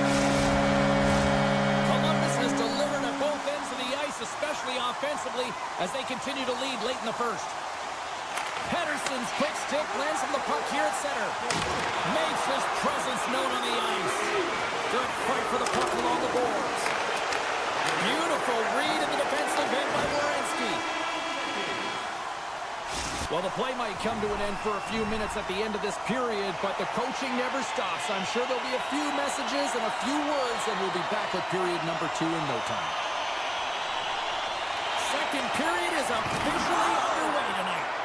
Columbus has delivered at both ends of the ice, especially offensively, as they continue to lead late in the first. Pedersen's quick stick lands him the puck here at center. Makes his presence known on the ice. Good fight for the puck along the boards. Beautiful read in the defensive end by Werenski. Well, the play might come to an end for a few minutes at the end of this period, but the coaching never stops. I'm sure there'll be a few messages and a few words, and we'll be back with period number 2 in no time. Second period is officially underway tonight.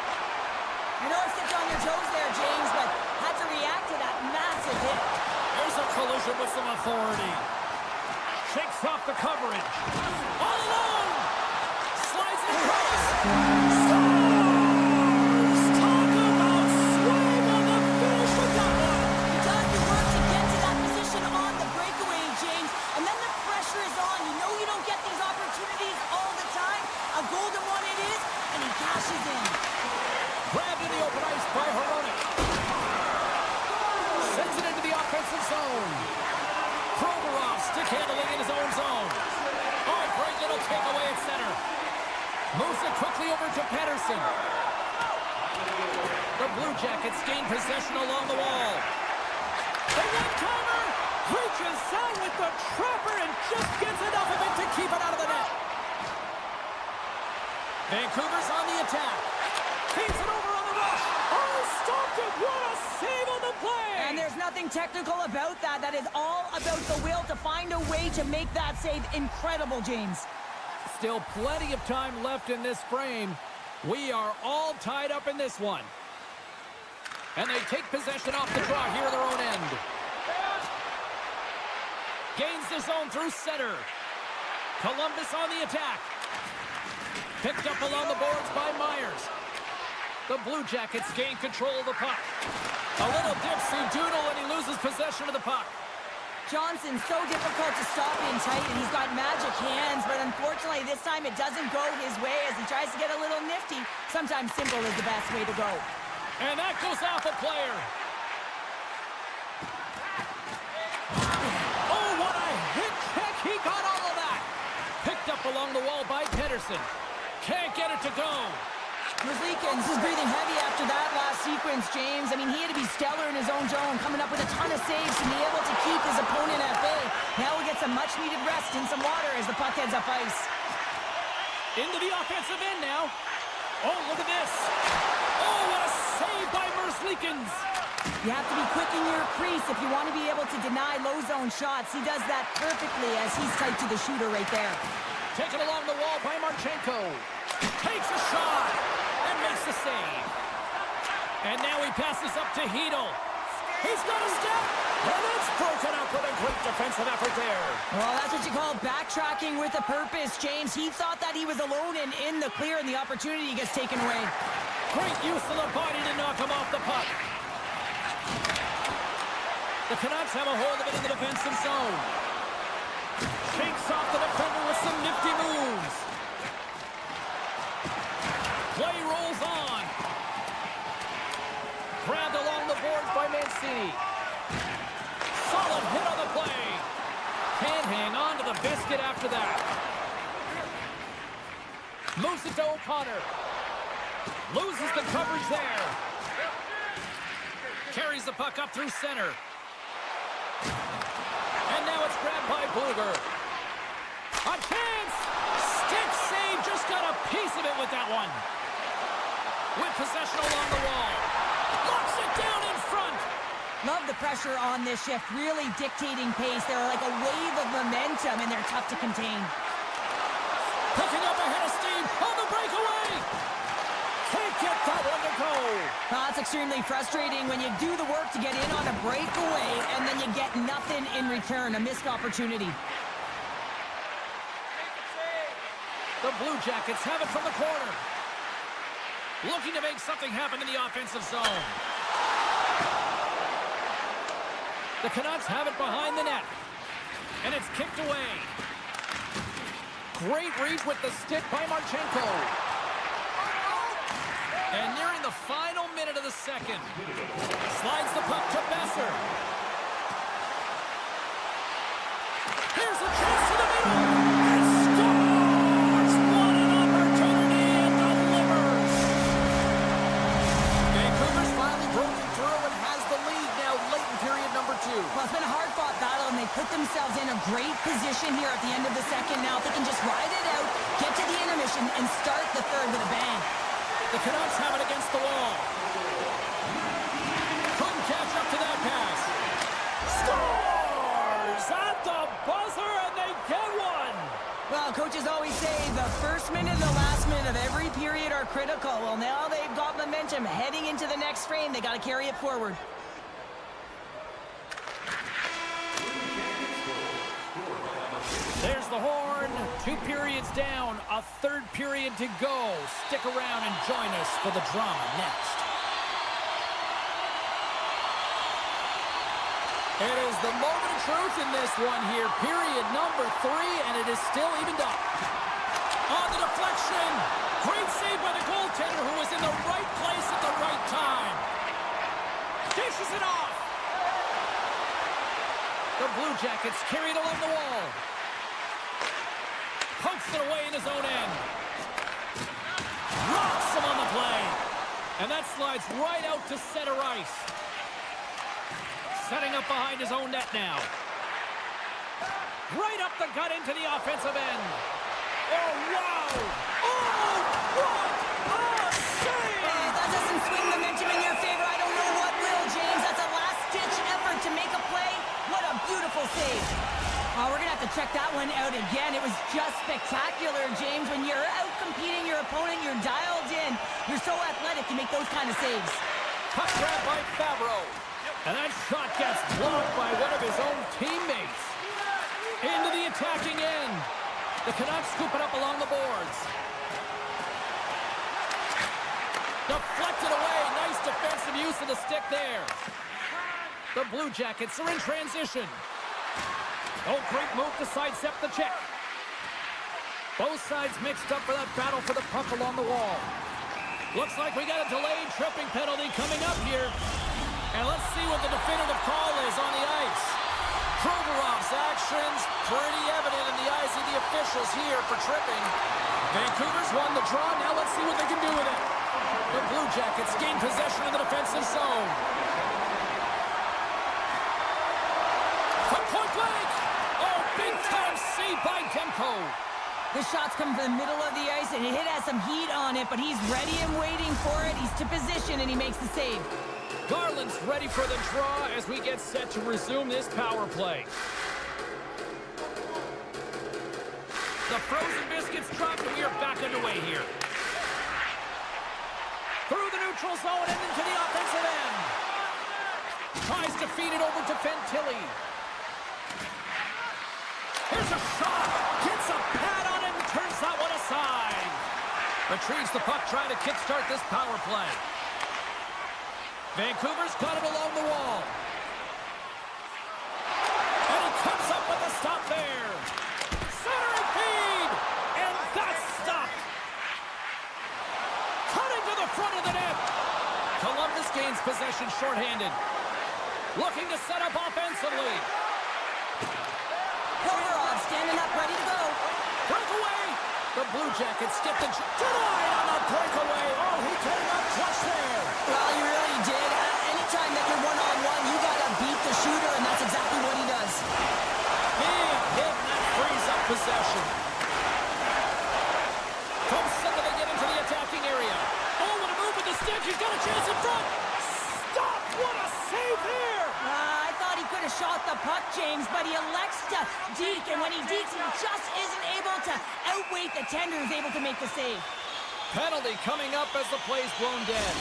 I know I stepped on your toes there, James, but had to react to that massive hit. There's a collision with some authority. Shakes off the coverage. All alone! Slides it across. Scores! Talk about swing on the finish with that one. You got to work to get to that position on the breakaway, James, and then the pressure is on. You know you don't get these opportunities all the time. A golden one it is, and he cashes in. Grabbed in the open ice by HrobriPero. Sends it into the offensive zone. Provorov stick handling in his own zone. Oh, great little takeaway at center. Moves it quickly over to Pedersen. The Blue Jackets gain possession along the wall. The one-timer reaches out with the trapper and just gets enough of it to keep it out of the net. Vancouver's on the attack. Feeds it over on the rush. Oh, stopped it. What a save on the play. And there's nothing technical about that. That is all about the will to find a way to make that save. Incredible, James. Still plenty of time left in this frame. We are all tied up in this one. And they take possession off the draw here at their own end. Gains the zone through center. Columbus on the attack. Picked up along the boards by Myers. The Blue Jackets gain control of the puck. A little dipsy doodle and he loses possession of the puck. Johnson's so difficult to stop in tight, and he's got magic hands, but unfortunately this time it doesn't go his way as he tries to get a little nifty. Sometimes simple is the best way to go. And that goes off a player. Oh, what a hit check. He got all of that. Picked up along the wall by Pedersen. Can't get it to go. Merzlikins is breathing heavy after that last sequence, James. I mean, he had to be stellar in his own zone, coming up with a ton of saves to be able to keep his opponent at bay. Now he gets some much-needed rest and some water as the puck heads up ice. Into the offensive end now. Oh, look at this. Oh, what a save by Merzlikins. You have to be quick in your crease if you want to be able to deny low zone shots. He does that perfectly as he's tight to the shooter right there. Taken along the wall by Marchenko. Takes a shot and makes the save. And now he passes up to Hedl. He's got a step, and it's broken up with a great defensive effort there. Well, that's what you call backtracking with a purpose, James. He thought that he was alone and in the clear, and the opportunity gets taken away. Great use of the body to knock him off the puck. The Canucks have a hold of it in the defensive zone. Shakes off the defender with some nifty moves. Play rolls on. Grabbed along the boards by Mancini. Solid hit on the play. Can't hang on to the biscuit after that. Moves it to O'Connor. Loses the coverage there. Carries the puck up through center. And now it's grabbed by Bluger. A chance! Stick save, just got a piece of it with that one. With possession along the wall. Locks it down in front. Love the pressure on this shift, really dictating pace. They're like a wave of momentum, and they're tough to contain. Picking up a head of steam on the breakaway. Can't get that one to go. Well, it's extremely frustrating when you do the work to get in on a breakaway, and then you get nothing in return, a missed opportunity. The Blue Jackets have it from the corner. Looking to make something happen in the offensive zone. The Canucks have it behind the net. And it's kicked away. Great read with the stick by Marchenko. And nearing the final minute of the second. Slides the puck to Besser. Here's a chance to the middle. And scores! What an opportunity and delivers. Vancouver's finally broken through and has the lead now late in period number 2. Well, it's been a hard-fought battle, and they put themselves in a great position here at the end of the second. Now, if they can just ride it out, get to the intermission, and start the third with a bang. The Canucks have it against the wall. Couldn't catch up to that pass. Scores at the buzzer, and they get one. Well, coaches always say the first minute and the last minute of every period are critical. Well, now they've got momentum heading into the next frame. They got to carry it forward. There's the horn. 2 periods down. A third period to go. Stick around and join us for the drama next. It is the moment of truth in this one here. Period number 3, and it is still evened up. On the deflection. Great save by the goaltender, who was in the right place at the right time. Dishes it off. The Blue Jackets carry it along the wall. Pokes it away in his own end. Rocks him on the play. And that slides right out to center ice. Setting up behind his own net now. Right up the gut into the offensive end. Oh, wow! Oh, what a save! Hey, that doesn't swing momentum in your favor. I don't know what will, James. That's a last-ditch effort to make a play. What a beautiful save. Oh, we're going to have to check that one out again. It was just spectacular, James. When you're out-competing your opponent, you're dialed in. You're so athletic to make those kind of saves. Puck grab by Favreau. And that shot gets blocked by one of his own teammates. Into the attacking end. The Canucks scoop it up along the boards. Deflected away. Nice defensive use of the stick there. The Blue Jackets are in transition. Oh, great move to sidestep the check. Both sides mixed up for that battle for the puck along the wall. Looks like we got a delayed tripping penalty coming up here. And let's see what the definitive call is on the ice. Provorov's actions pretty evident in the eyes of the officials here for tripping. Vancouver's won the draw. Now let's see what they can do with it. The Blue Jackets gain possession of the defensive zone. From point blank. Oh, big-time save by Demko. The shot's come from the middle of the ice, and it has some heat on it, but he's ready and waiting for it. He's to position, and he makes the save. Garland's ready for the draw as we get set to resume this power play. The frozen biscuits dropped, and we are back underway here. Through the neutral zone and into the offensive end. Tries to feed it over to Fantilli. Here's a shot. Gets a pad on it and turns that one aside. Retrieves the puck, trying to kickstart this power play. Vancouver's got it along the wall. And he comes up with a stop there. Centering feed. And that's stopped. Cutting to the front of the net. Columbus gains possession shorthanded. Looking to set up offensively. Provorov standing up, ready to go. Breakaway. The Blue Jackets get the denied on the breakaway. Oh, he came up clutch there. Well, he really did. Anytime that you're one-on-one, you got to beat the shooter, and that's exactly what he does. Big hit, and that frees up possession. From center, they get into the attacking area. Oh, what a move with the stick. He's got a chance in front. Stop. What a shot the puck, James, but he elects to deke, and when he dekes, he just isn't able to outweight the tender who's able to make the save. Penalty coming up as the play's blown dead.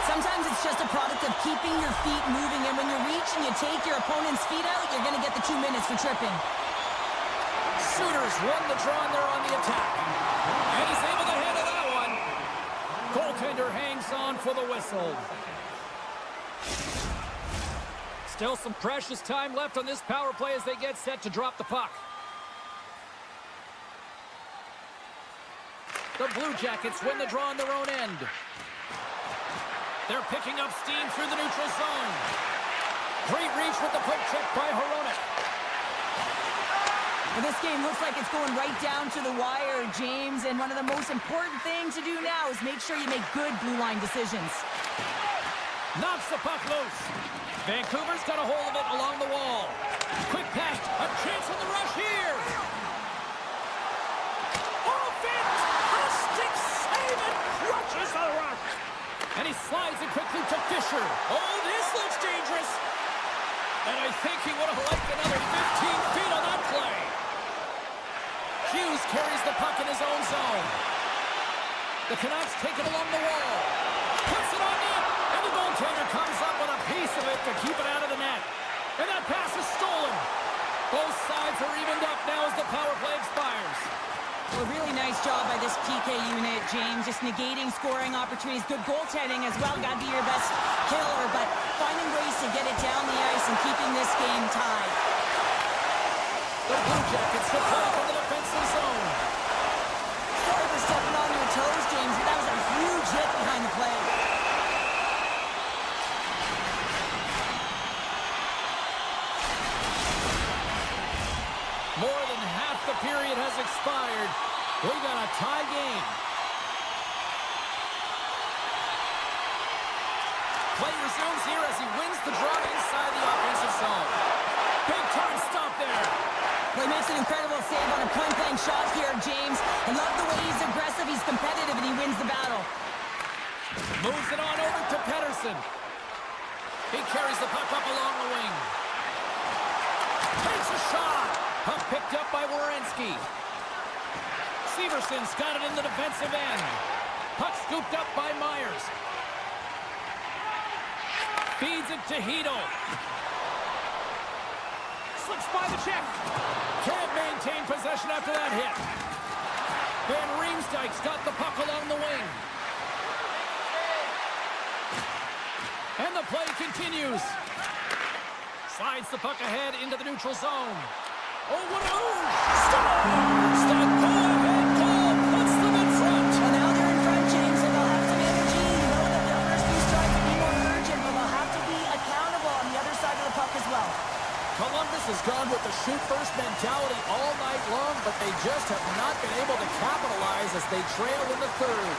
Sometimes it's just a product of keeping your feet moving, and when you reach and you take your opponent's feet out, you're going to get the 2 minutes for tripping. Sooners won the draw and they're on the attack. And he's able to handle that one. Goaltender hangs on for the whistle. Still some precious time left on this power play as they get set to drop the puck. The Blue Jackets win the draw on their own end. They're picking up steam through the neutral zone. Great reach with the poke check by Hronek. Well, this game looks like it's going right down to the wire, James, and one of the most important things to do now is make sure you make good blue line decisions. Knocks the puck loose. Vancouver's got a hold of it along the wall. Quick pass, a chance on the rush here. Off it! A stick save and crushes the rush. And he slides it quickly to Fisher. Oh, this looks dangerous. And I think he would have liked another 15 feet on that play. Hughes carries the puck in his own zone. The Canucks take it along the wall. Puts it on net. And the goaltender comes up with a piece of it to keep it out of the net. And that pass is stolen. Both sides are evened up now as the power play expires. Well, a really nice job by this PK unit, James. Just negating scoring opportunities. Good goaltending as well. Got to be your best killer, but finding ways to get it down the ice and keeping this game tied. The Blue Jackets to play from the defensive zone. Sorry for stepping on your toes, James, but that was a huge hit behind the play. More than half the period has expired. We got a tie game. Play resumes here as he wins the draw inside the offensive zone. Big time stop there. Well, he makes an incredible save on a point-blank shot here, James. I love the way he's aggressive, he's competitive, and he wins the battle. Moves it on over to Pettersson. He carries the puck up along the wing. Takes a shot. Puck picked up by Werenski. Severson's got it in the defensive end. Puck scooped up by Myers. Feeds it to Hito. Slips by the check. Can't maintain possession after that hit. Van Riemsdyk's got the puck along the wing. And the play continues. Slides the puck ahead into the neutral zone. Oh, what a move! Scores! The go-ahead goal puts them in front. Well, now they're in front, James, and they'll have some energy. You know that their first few strikes will be more urgent, but they'll have to be accountable on the other side of the puck as well. Columbus has gone with the shoot-first mentality all night long, but they just have not been able to capitalize as they trail in the third.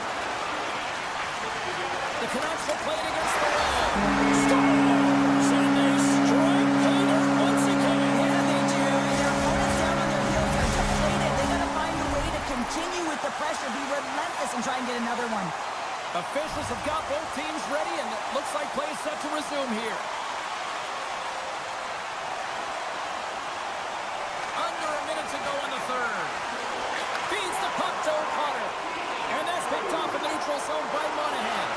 The Canucks have played against the wall. Scores! And they strike Taylor once again. Yeah, they do. And their opponents down on their heels are deflated. They got to find a way to continue with the pressure, be relentless, and try and get another one. Officials have got both teams ready, and it looks like play is set to resume here. Under a minute to go in the third. Feeds the puck to O'Connor. And that's picked off in the neutral zone by Monahan.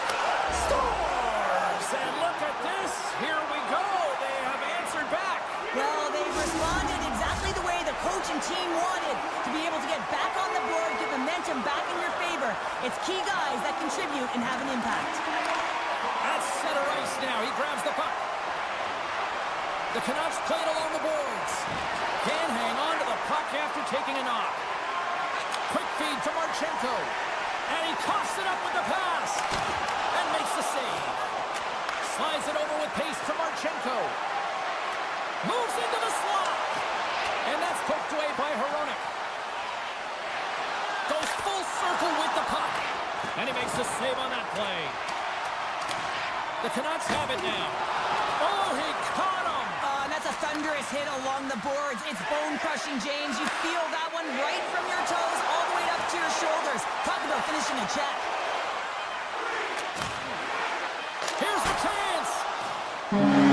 Scores! And look at this. Here we go. They have answered back. Well, they've responded exactly the way the coach and team wanted, to be able to get back on the board, get momentum back in your favor. It's key guys that contribute and have an impact. That's center ice now. He grabs the puck. The Canucks played along the boards. Can't hang on to the puck after taking a knock. Quick feed to Marchenko. And he coughs it up with the pass. And makes the save. Slides it over with pace to Marchenko. Moves into the slot. And that's poked away by Hronek. Goes full circle with the puck. And he makes the save on that play. The Canucks have it now. Oh, he caught him. And that's a thunderous hit along the boards. It's bone-crushing, James. You feel that one right from your toes all the way up to your shoulders. Talk about finishing a check. Here's the chance.